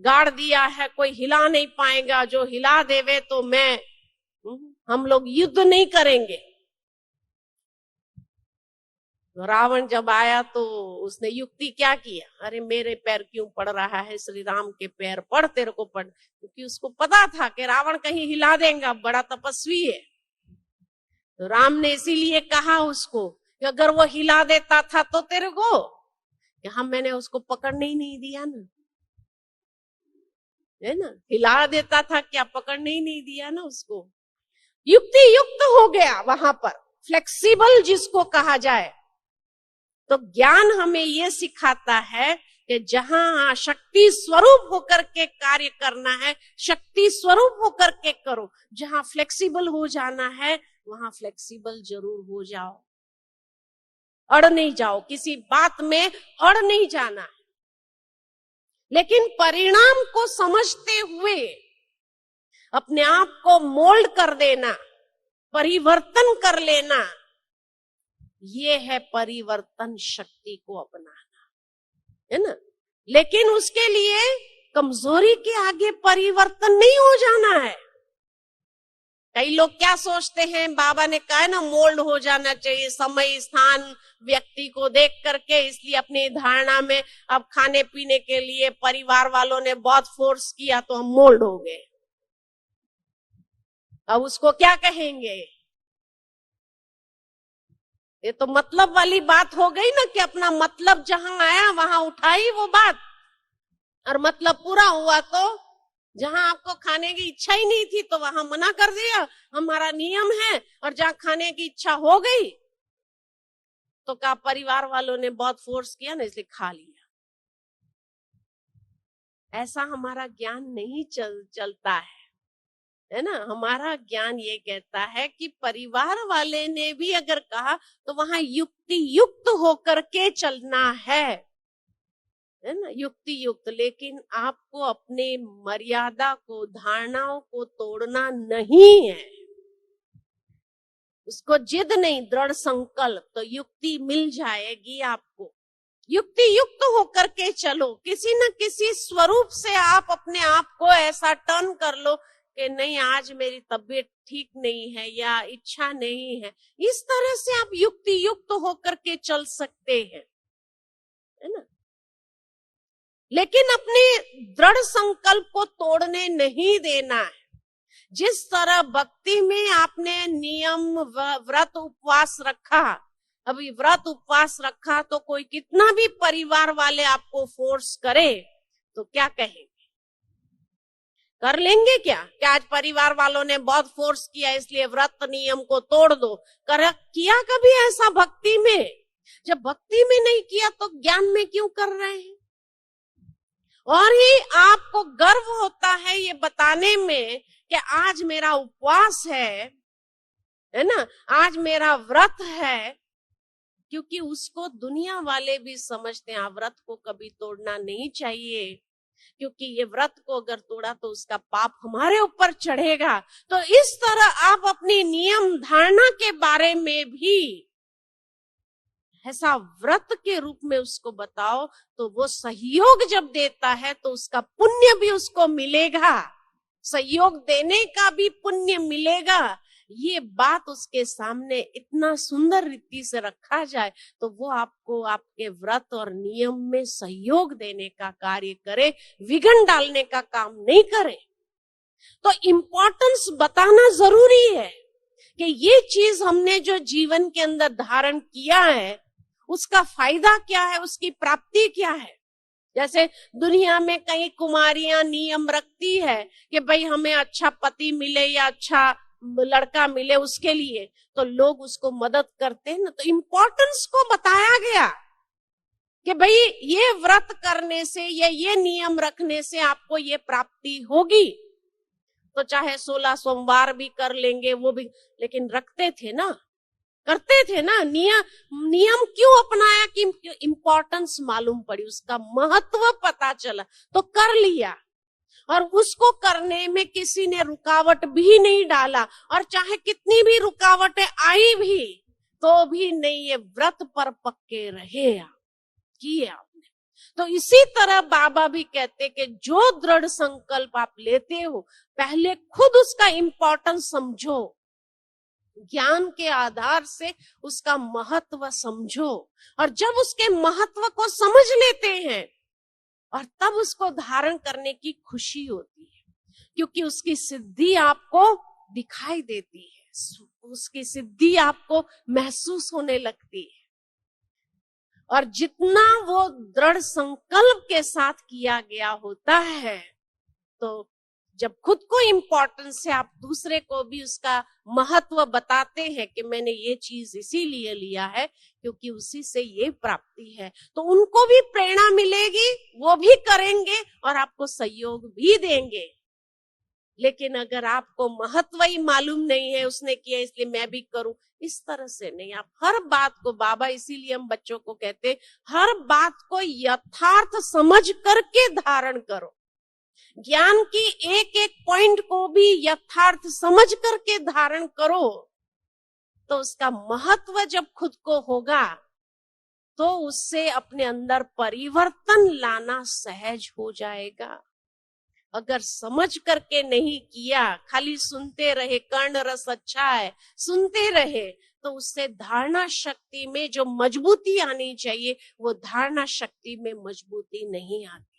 गाड़ दिया है, कोई हिला नहीं पाएगा, जो हिला देवे तो हम लोग युद्ध नहीं करेंगे। रावण जब आया तो उसने युक्ति क्या किया, अरे मेरे पैर क्यों पड़ रहा है, श्री राम के पैर पड़, तेरे को पड़, क्योंकि उसको पता था कि रावण कहीं हिला देगा, बड़ा तपस्वी है। तो राम ने इसीलिए कहा उसको कि अगर वो हिला देता था तो तेरे को कि हम मैंने उसको पकड़ने ही नहीं दिया ना, है ना, हिला देता था क्या, पकड़ने ही नहीं दिया ना उसको। युक्ति युक्त हो गया वहां पर, फ्लेक्सिबल जिसको कहा जाए। तो ज्ञान हमें ये सिखाता है कि जहां शक्ति स्वरूप होकर के कार्य करना है, शक्ति स्वरूप होकर के करो। जहां फ्लेक्सिबल हो जाना है वहां फ्लेक्सिबल जरूर हो जाओ, अड़ नहीं जाओ, किसी बात में अड़ नहीं जाना है। लेकिन परिणाम को समझते हुए अपने आप को मोल्ड कर देना, परिवर्तन कर लेना, ये है परिवर्तन शक्ति को अपनाना, है ना। लेकिन उसके लिए कमजोरी के आगे परिवर्तन नहीं हो जाना है। कई लोग क्या सोचते हैं, बाबा ने कहा है ना मोल्ड हो जाना चाहिए समय स्थान व्यक्ति को देख करके, इसलिए अपनी धारणा में अब खाने पीने के लिए परिवार वालों ने बहुत फोर्स किया तो हम मोल्ड हो गए। अब उसको क्या कहेंगे, ये तो मतलब वाली बात हो गई ना कि अपना मतलब जहां आया वहां उठाई वो बात, और मतलब पूरा हुआ तो जहां आपको खाने की इच्छा ही नहीं थी तो वहां मना कर दिया, हमारा नियम है। और जहां खाने की इच्छा हो गई तो क्या परिवार वालों ने बहुत फोर्स किया ना इसलिए खा लिया। ऐसा हमारा ज्ञान नहीं चलता है ना। हमारा ज्ञान ये कहता है कि परिवार वाले ने भी अगर कहा तो वहां युक्ति युक्त होकर के चलना है ना, युक्ति युक्त। लेकिन आपको अपने मर्यादा को, धारणाओं को तोड़ना नहीं है, उसको जिद नहीं, दृढ़ संकल्प। तो युक्ति मिल जाएगी आपको, युक्ति युक्त होकर के चलो। किसी न किसी स्वरूप से आप अपने आप को ऐसा टर्न कर लो कि नहीं आज मेरी तबीयत ठीक नहीं है या इच्छा नहीं है, इस तरह से आप युक्ति युक्त होकर के चल सकते हैं, है ना। लेकिन अपने दृढ़ संकल्प को तोड़ने नहीं देना है। जिस तरह भक्ति में आपने नियम व्रत उपवास रखा, अभी व्रत उपवास रखा तो कोई कितना भी परिवार वाले आपको फोर्स करे तो क्या कहेंगे? कर लेंगे क्या? क्या आज परिवार वालों ने बहुत फोर्स किया इसलिए व्रत नियम को तोड़ दो? किया कभी ऐसा भक्ति में? जब भक्ति में नहीं किया तो ज्ञान में क्यों कर रहे हैं? और ही आपको गर्व होता है ये बताने में कि आज मेरा उपवास है ना, आज मेरा व्रत है, क्योंकि उसको दुनिया वाले भी समझते हैं व्रत को कभी तोड़ना नहीं चाहिए, क्योंकि ये व्रत को अगर तोड़ा तो उसका पाप हमारे ऊपर चढ़ेगा। तो इस तरह आप अपनी नियम धारणा के बारे में भी ऐसा व्रत के रूप में उसको बताओ, तो वो सहयोग जब देता है तो उसका पुण्य भी उसको मिलेगा, सहयोग देने का भी पुण्य मिलेगा। ये बात उसके सामने इतना सुंदर रीति से रखा जाए तो वो आपको आपके व्रत और नियम में सहयोग देने का कार्य करे, विघ्न डालने का काम नहीं करे। तो इम्पोर्टेंस बताना जरूरी है कि ये चीज हमने जो जीवन के अंदर धारण किया है उसका फायदा क्या है, उसकी प्राप्ति क्या है। जैसे दुनिया में कई कुमारियां नियम रखती है कि भाई हमें अच्छा पति मिले या अच्छा लड़का मिले, उसके लिए तो लोग उसको मदद करते हैं ना। तो इम्पोर्टेंस को बताया गया कि भाई ये व्रत करने से या ये नियम रखने से आपको ये प्राप्ति होगी। तो चाहे 16 सोमवार भी कर लेंगे वो भी, लेकिन रखते थे ना, करते थे ना। नियम क्यों अपनाया? कि इम्पोर्टेंस मालूम पड़ी, उसका महत्व पता चला तो कर लिया, और उसको करने में किसी ने रुकावट भी नहीं डाला, और चाहे कितनी भी रुकावटें आई भी तो भी नहीं, ये व्रत पर पक्के रहे आप, किए आपने। तो इसी तरह बाबा भी कहते कि जो दृढ़ संकल्प आप लेते हो पहले खुद उसका इम्पोर्टेंस समझो, ज्ञान के आधार से उसका महत्व समझो, और जब उसके महत्व को समझ लेते हैं और तब उसको धारण करने की खुशी होती है, क्योंकि उसकी सिद्धि आपको दिखाई देती है, उसकी सिद्धि आपको महसूस होने लगती है। और जितना वो दृढ़ संकल्प के साथ किया गया होता है, तो जब खुद को इम्पोर्टेंस से आप दूसरे को भी उसका महत्व बताते हैं कि मैंने ये चीज इसीलिए लिया है क्योंकि उसी से ये प्राप्ति है, तो उनको भी प्रेरणा मिलेगी, वो भी करेंगे और आपको सहयोग भी देंगे। लेकिन अगर आपको महत्व ही मालूम नहीं है, उसने किया इसलिए मैं भी करूं, इस तरह से नहीं। आप हर बात को, बाबा इसीलिए हम बच्चों को कहते हर बात को यथार्थ समझ करके धारण करो, ज्ञान की एक एक पॉइंट को भी यथार्थ समझ करके धारण करो, तो उसका महत्व जब खुद को होगा तो उससे अपने अंदर परिवर्तन लाना सहज हो जाएगा। अगर समझ करके नहीं किया, खाली सुनते रहे, कर्ण रस अच्छा है, सुनते रहे, तो उससे धारणा शक्ति में जो मजबूती आनी चाहिए वो धारणा शक्ति में मजबूती नहीं आती।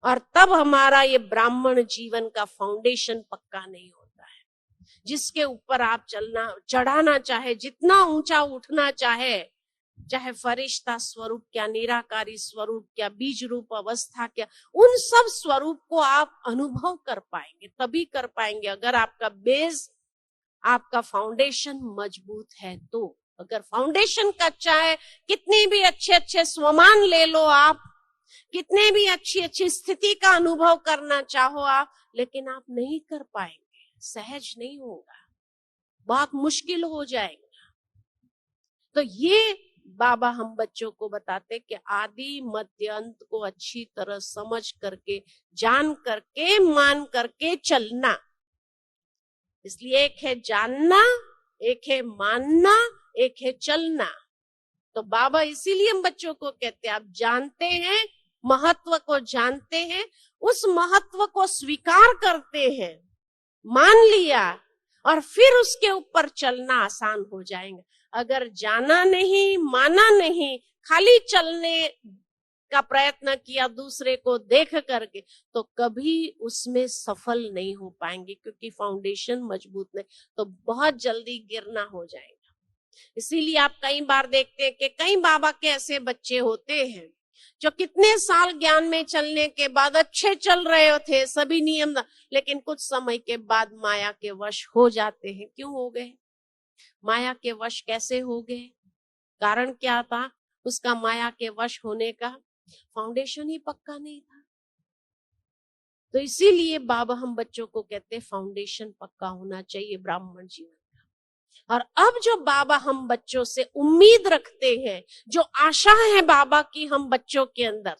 और तब हमारा ये ब्राह्मण जीवन का फाउंडेशन पक्का नहीं होता है। जिसके ऊपर आप चढ़ाना चाहे, जितना ऊंचा उठना चाहे, चाहे फरिश्ता स्वरूप क्या, निराकारी स्वरूप क्या, बीज रूप अवस्था क्या, उन सब स्वरूप को आप अनुभव कर पाएंगे, तभी कर पाएंगे अगर आपका बेस, आपका फाउंडेशन मजबूत है। तो अगर फाउंडेशन कच्चा है, कितने भी अच्छे अच्छे स्वमान ले लो आप, कितने भी अच्छी अच्छी स्थिति का अनुभव करना चाहो आप, लेकिन आप नहीं कर पाएंगे, सहज नहीं होगा, बहुत मुश्किल हो जाएगा। तो ये बाबा हम बच्चों को बताते कि आदि मध्य अंत को अच्छी तरह समझ करके, जान करके, मान करके चलना। इसलिए एक है जानना, एक है मानना, एक है चलना। तो बाबा इसीलिए हम बच्चों को कहते हैं आप जानते हैं, महत्व को जानते हैं, उस महत्व को स्वीकार करते हैं, मान लिया, और फिर उसके ऊपर चलना आसान हो जाएगा। अगर जाना नहीं, माना नहीं, खाली चलने का प्रयत्न किया दूसरे को देख करके, तो कभी उसमें सफल नहीं हो पाएंगे, क्योंकि फाउंडेशन मजबूत नहीं, तो बहुत जल्दी गिरना हो जाएगा। इसीलिए आप कई बार देखते हैं कि कई बाबा के ऐसे बच्चे होते हैं जो कितने साल ज्ञान में चलने के बाद अच्छे चल रहे थे, सभी नियम, लेकिन कुछ समय के बाद माया के वश हो जाते हैं। क्यों हो गए? माया के वश कैसे हो गए? कारण क्या था उसका माया के वश होने का? फाउंडेशन ही पक्का नहीं था। तो इसीलिए बाबा हम बच्चों को कहते हैं फाउंडेशन पक्का होना चाहिए ब्राह्मण जीवन का। और अब जो बाबा हम बच्चों से उम्मीद रखते हैं, जो आशा है बाबा की हम बच्चों के अंदर,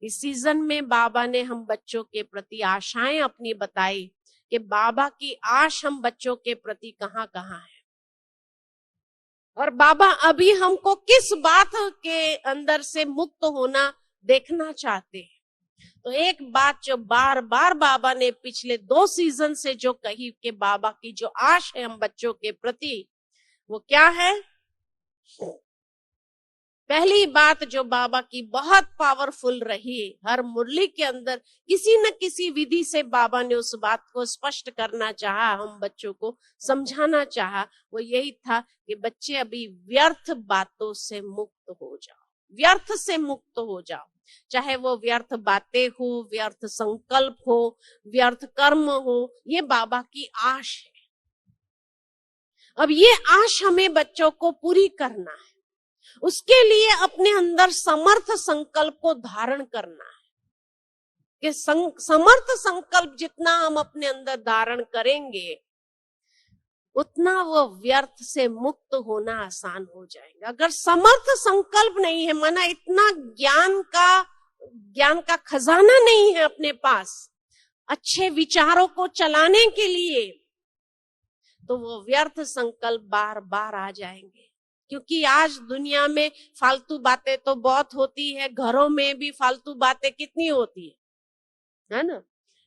इस सीजन में बाबा ने हम बच्चों के प्रति आशाएं अपनी बताई कि बाबा की आश हम बच्चों के प्रति कहां कहां है, और बाबा अभी हमको किस बात के अंदर से मुक्त होना देखना चाहते हैं। तो एक बात जो बार बार बाबा ने पिछले 2 सीजन से जो कही कि बाबा की जो आश है हम बच्चों के प्रति, वो क्या है? पहली बात जो बाबा की बहुत पावरफुल रही, हर मुरली के अंदर किसी न किसी विधि से बाबा ने उस बात को स्पष्ट करना चाहा, हम बच्चों को समझाना चाहा, वो यही था कि बच्चे अभी व्यर्थ बातों से मुक्त हो जाओ, व्यर्थ से मुक्त हो जाओ। चाहे वो व्यर्थ बातें हो, व्यर्थ संकल्प हो, व्यर्थ कर्म हो, ये बाबा की आश है। अब ये आश हमें बच्चों को पूरी करना है। उसके लिए अपने अंदर समर्थ संकल्प को धारण करना है कि समर्थ संकल्प जितना हम अपने अंदर धारण करेंगे उतना वो व्यर्थ से मुक्त होना आसान हो जाएगा। अगर समर्थ संकल्प नहीं है, माना इतना ज्ञान का खजाना नहीं है अपने पास अच्छे विचारों को चलाने के लिए, तो वो व्यर्थ संकल्प बार बार आ जाएंगे। क्योंकि आज दुनिया में फालतू बातें तो बहुत होती है, घरों में भी फालतू बातें कितनी होती है ना?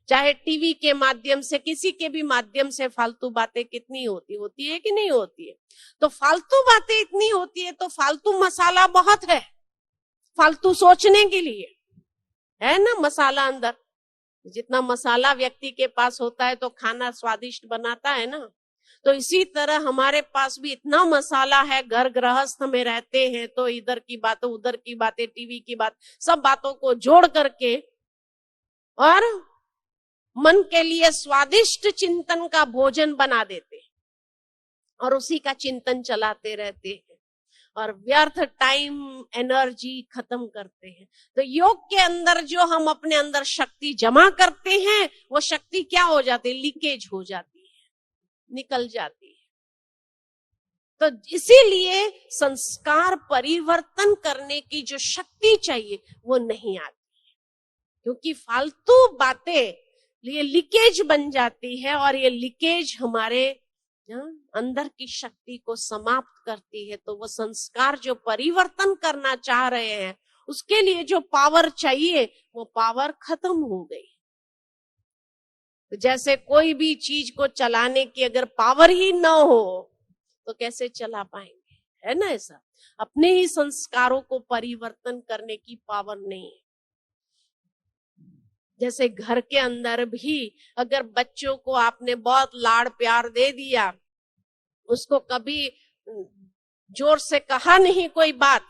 चाहे टीवी के माध्यम से, किसी के भी माध्यम से फालतू बातें कितनी होती है कि नहीं होती है? तो फालतू बातें इतनी होती है तो फालतू मसाला बहुत है फालतू सोचने के लिए, है ना? मसाला अंदर जितना मसाला व्यक्ति के पास होता है तो खाना स्वादिष्ट बनाता है ना। तो इसी तरह हमारे पास भी इतना मसाला है, घर गृहस्थ में रहते हैं तो इधर की बातें, उधर की बातें, टीवी की बात, सब बातों को जोड़ करके और मन के लिए स्वादिष्ट चिंतन का भोजन बना देते हैं और उसी का चिंतन चलाते रहते हैं और व्यर्थ टाइम एनर्जी खत्म करते हैं। तो योग के अंदर जो हम अपने अंदर शक्ति जमा करते हैं वो शक्ति क्या हो जाती है? लीकेज हो जाती है, निकल जाती है। तो इसीलिए संस्कार परिवर्तन करने की जो शक्ति चाहिए वो नहीं आती है, क्योंकि फालतू बातें ये लीकेज बन जाती है और ये लीकेज हमारे अंदर की शक्ति को समाप्त करती है। तो वो संस्कार जो परिवर्तन करना चाह रहे हैं उसके लिए जो पावर चाहिए वो पावर खत्म हो गई। तो जैसे कोई भी चीज को चलाने की अगर पावर ही ना हो तो कैसे चला पाएंगे, है ना? ऐसा अपने ही संस्कारों को परिवर्तन करने की पावर नहीं है। जैसे घर के अंदर भी अगर बच्चों को आपने बहुत लाड़ प्यार दे दिया, उसको कभी जोर से कहा नहीं कोई बात,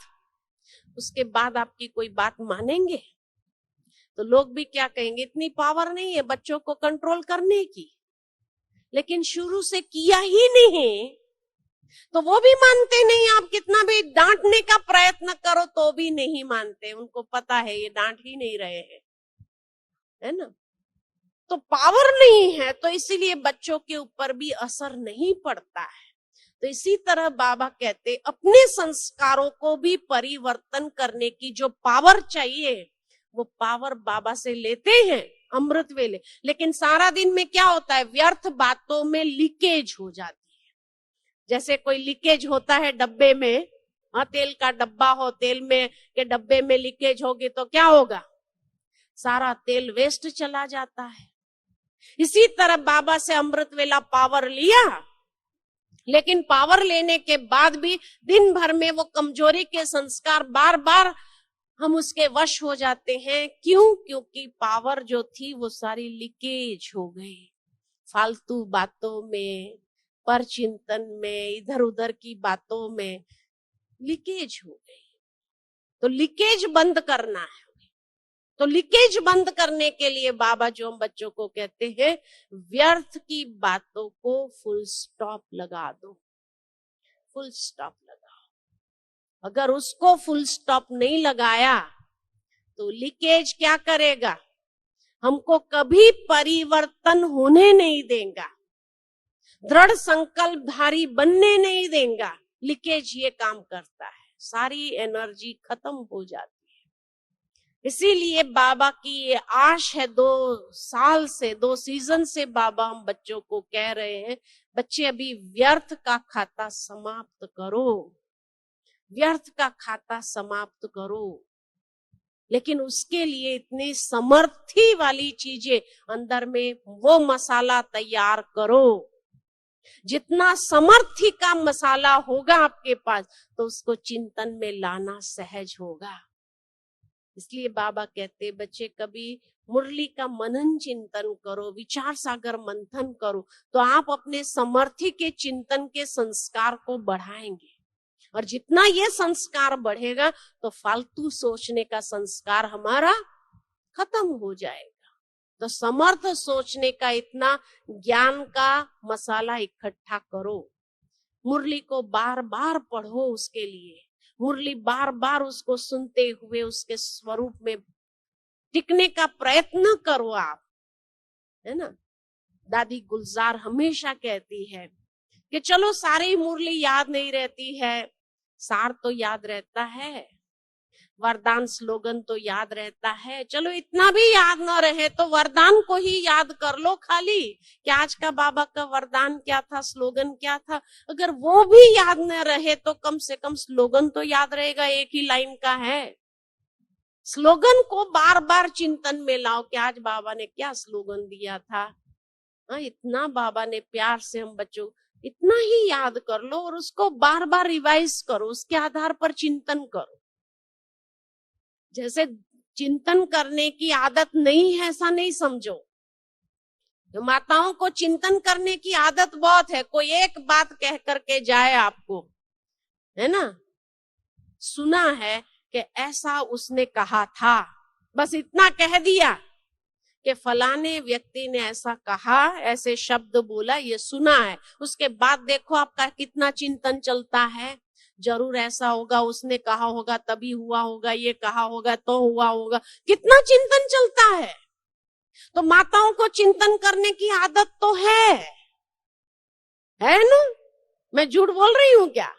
उसके बाद आपकी कोई बात मानेंगे? तो लोग भी क्या कहेंगे, इतनी पावर नहीं है बच्चों को कंट्रोल करने की, लेकिन शुरू से किया ही नहीं तो वो भी मानते नहीं। आप कितना भी डांटने का प्रयत्न करो तो भी नहीं मानते, उनको पता है ये डांट ही नहीं रहे हैं, है ना? तो पावर नहीं है तो इसीलिए बच्चों के ऊपर भी असर नहीं पड़ता है। तो इसी तरह बाबा कहते अपने संस्कारों को भी परिवर्तन करने की जो पावर चाहिए वो पावर बाबा से लेते हैं अमृत वेले, लेकिन सारा दिन में क्या होता है? व्यर्थ बातों में लीकेज हो जाती है। जैसे कोई लीकेज होता है डब्बे में, तेल का डब्बा हो, तेल में के डब्बे में लीकेज होगी तो क्या होगा? सारा तेल वेस्ट चला जाता है। इसी तरह बाबा से अमृत वेला पावर लिया, लेकिन पावर लेने के बाद भी दिन भर में वो कमजोरी के संस्कार बार बार हम उसके वश हो जाते हैं। क्यों? क्योंकि पावर जो थी वो सारी लीकेज हो गई फालतू बातों में, पर चिंतन में, इधर उधर की बातों में लीकेज हो गई। तो लीकेज बंद करना है। तो लीकेज बंद करने के लिए बाबा जो हम बच्चों को कहते हैं, व्यर्थ की बातों को फुल स्टॉप लगा दो, फुल स्टॉप लगाओ। अगर उसको फुल स्टॉप नहीं लगाया तो लीकेज क्या करेगा, हमको कभी परिवर्तन होने नहीं देगा, दृढ़ संकल्पधारी बनने नहीं देगा। लीकेज ये काम करता है, सारी एनर्जी खत्म हो जाती है। इसीलिए बाबा की ये आश है, 2 साल से, 2 सीजन से बाबा हम बच्चों को कह रहे हैं, बच्चे अभी व्यर्थ का खाता समाप्त करो, व्यर्थ का खाता समाप्त करो। लेकिन उसके लिए इतनी समर्थी वाली चीजें अंदर में, वो मसाला तैयार करो। जितना समर्थी का मसाला होगा आपके पास, तो उसको चिंतन में लाना सहज होगा। इसलिए बाबा कहते बच्चे कभी मुरली का मनन चिंतन करो, विचार सागर मंथन करो, तो आप अपने समर्थी के चिंतन के संस्कार को बढ़ाएंगे। और जितना ये संस्कार बढ़ेगा तो फालतू सोचने का संस्कार हमारा खत्म हो जाएगा। तो समर्थ सोचने का इतना ज्ञान का मसाला इकट्ठा करो। मुरली को बार बार पढ़ो, उसके लिए मुरली बार बार उसको सुनते हुए उसके स्वरूप में टिकने का प्रयत्न करो आप, है ना। दादी गुलजार हमेशा कहती है कि चलो सारी मुरली याद नहीं रहती है, सार तो याद रहता है, वरदान स्लोगन तो याद रहता है। चलो इतना भी याद ना रहे तो वरदान को ही याद कर लो खाली, कि आज का बाबा का वरदान क्या था, स्लोगन क्या था। अगर वो भी याद न रहे तो कम से कम स्लोगन तो याद रहेगा, एक ही लाइन का है। स्लोगन को बार बार चिंतन में लाओ कि आज बाबा ने क्या स्लोगन दिया था। इतना बाबा ने प्यार से हम बच्चों, इतना ही याद कर लो और उसको बार बार रिवाइज करो, उसके आधार पर चिंतन करो। जैसे चिंतन करने की आदत नहीं है ऐसा नहीं समझो। तो माताओं को चिंतन करने की आदत बहुत है, कोई एक बात कह करके जाए आपको, है ना, सुना है कि ऐसा उसने कहा था, बस इतना कह दिया कि फलाने व्यक्ति ने ऐसा कहा, ऐसे शब्द बोला, ये सुना है। उसके बाद देखो आपका कितना चिंतन चलता है, जरूर ऐसा होगा, उसने कहा होगा तभी हुआ होगा, ये कहा होगा तो हुआ होगा, कितना चिंतन चलता है। तो माताओं को चिंतन करने की आदत तो है ना, मैं झूठ बोल रही हूं क्या,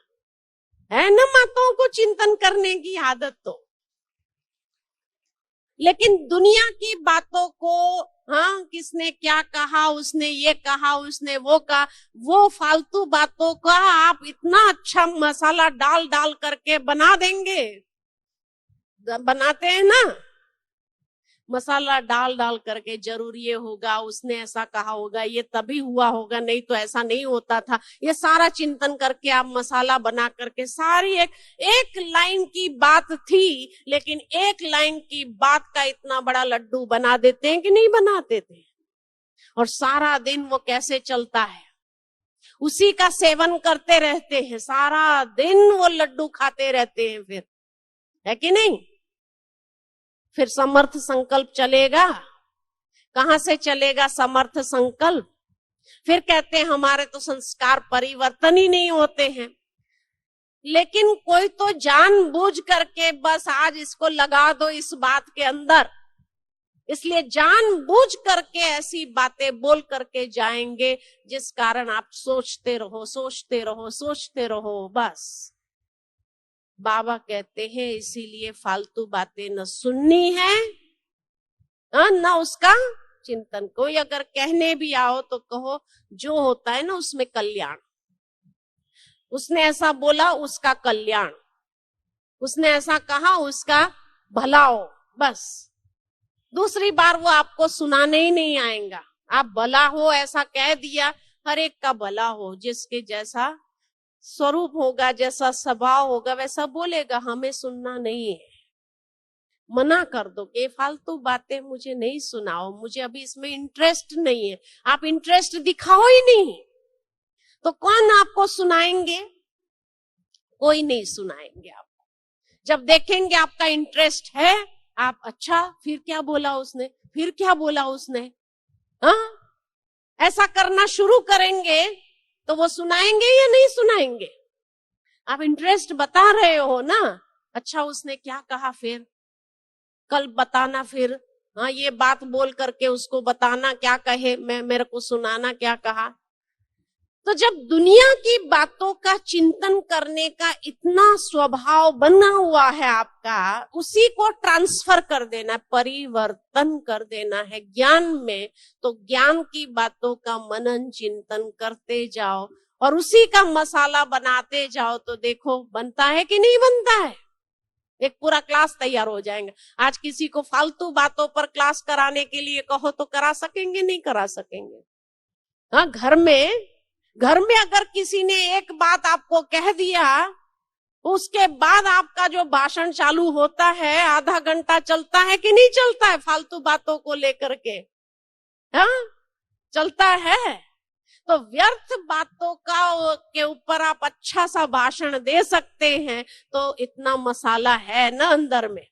है ना, माताओं को चिंतन करने की आदत तो। लेकिन दुनिया की बातों को, हाँ किसने क्या कहा, उसने ये कहा, उसने वो कहा, वो फालतू बातों का आप इतना अच्छा मसाला डाल डाल करके बना देंगे, बनाते हैं ना, मसाला डाल डाल करके जरूर ये होगा, उसने ऐसा कहा होगा, ये तभी हुआ होगा, नहीं तो ऐसा नहीं होता था। ये सारा चिंतन करके आप मसाला बना करके सारी एक लाइन की बात थी, लेकिन एक लाइन की बात का इतना बड़ा लड्डू बना देते हैं कि नहीं बनाते थे। और सारा दिन वो कैसे चलता है, उसी का सेवन करते रहते हैं, सारा दिन वो लड्डू खाते रहते हैं, फिर है कि नहीं। फिर समर्थ संकल्प चलेगा, कहां से चलेगा समर्थ संकल्प। फिर कहते हैं हमारे तो संस्कार परिवर्तन ही नहीं होते हैं। लेकिन कोई तो जानबूझ करके बस आज इसको लगा दो इस बात के अंदर, इसलिए जानबूझ करके ऐसी बातें बोल करके जाएंगे जिस कारण आप सोचते रहो, सोचते रहो, सोचते रहो बस। बाबा कहते हैं इसीलिए फालतू बातें न सुननी है, न उसका चिंतन। कोई अगर कहने भी आओ तो कहो जो होता है ना उसमें कल्याण, उसने ऐसा बोला उसका कल्याण, उसने ऐसा कहा उसका भला हो, बस। दूसरी बार वो आपको सुनाने ही नहीं आएगा। आप भला हो ऐसा कह दिया, हर एक का भला हो, जिसके जैसा स्वरूप होगा, जैसा स्वभाव होगा वैसा बोलेगा, हमें सुनना नहीं है। मना कर दो कि फालतू बातें मुझे नहीं सुनाओ, मुझे अभी इसमें इंटरेस्ट नहीं है। आप इंटरेस्ट दिखाओ ही नहीं तो कौन आपको सुनाएंगे, कोई नहीं सुनाएंगे आपको। जब देखेंगे आपका इंटरेस्ट है, आप अच्छा फिर क्या बोला उसने, फिर क्या बोला उसने, हाँ, ऐसा करना शुरू करेंगे तो वो सुनाएंगे या नहीं सुनाएंगे? आप इंटरेस्ट बता रहे हो ना, अच्छा उसने क्या कहा, फिर कल बताना, फिर हाँ ये बात बोल करके उसको बताना क्या कहे, मैं मेरे को सुनाना क्या कहा। तो जब दुनिया की बातों का चिंतन करने का इतना स्वभाव बना हुआ है आपका, उसी को ट्रांसफर कर देना, परिवर्तन कर देना है ज्ञान में, तो ज्ञान की बातों का मनन चिंतन करते जाओ और उसी का मसाला बनाते जाओ, तो देखो बनता है कि नहीं बनता है। एक पूरा क्लास तैयार हो जाएगा। आज किसी को फालतू बातों पर क्लास कराने के लिए कहो तो करा सकेंगे? नहीं करा सकेंगे। हाँ, घर में अगर किसी ने एक बात आपको कह दिया, उसके बाद आपका जो भाषण चालू होता है, आधा घंटा चलता है कि नहीं चलता है, फालतू बातों को लेकर के, हाँ चलता है। तो व्यर्थ बातों का के ऊपर आप अच्छा सा भाषण दे सकते हैं, तो इतना मसाला है ना अंदर में,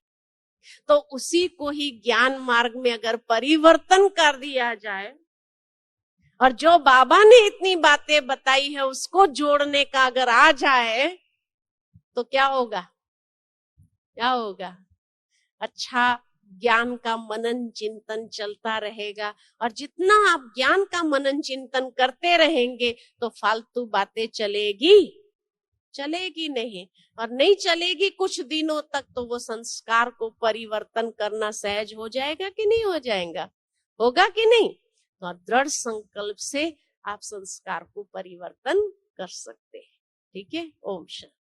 तो उसी को ही ज्ञान मार्ग में अगर परिवर्तन कर दिया जाए और जो बाबा ने इतनी बातें बताई है उसको जोड़ने का अगर आ जाए, तो क्या होगा, क्या होगा? अच्छा ज्ञान का मनन चिंतन चलता रहेगा, और जितना आप ज्ञान का मनन चिंतन करते रहेंगे तो फालतू बातें चलेगी नहीं, और नहीं चलेगी कुछ दिनों तक, तो वो संस्कार को परिवर्तन करना सहज हो जाएगा कि नहीं हो जाएगा, होगा कि नहीं? तो दृढ़ संकल्प से आप संस्कार को परिवर्तन कर सकते हैं। ठीक है, ओम शांति।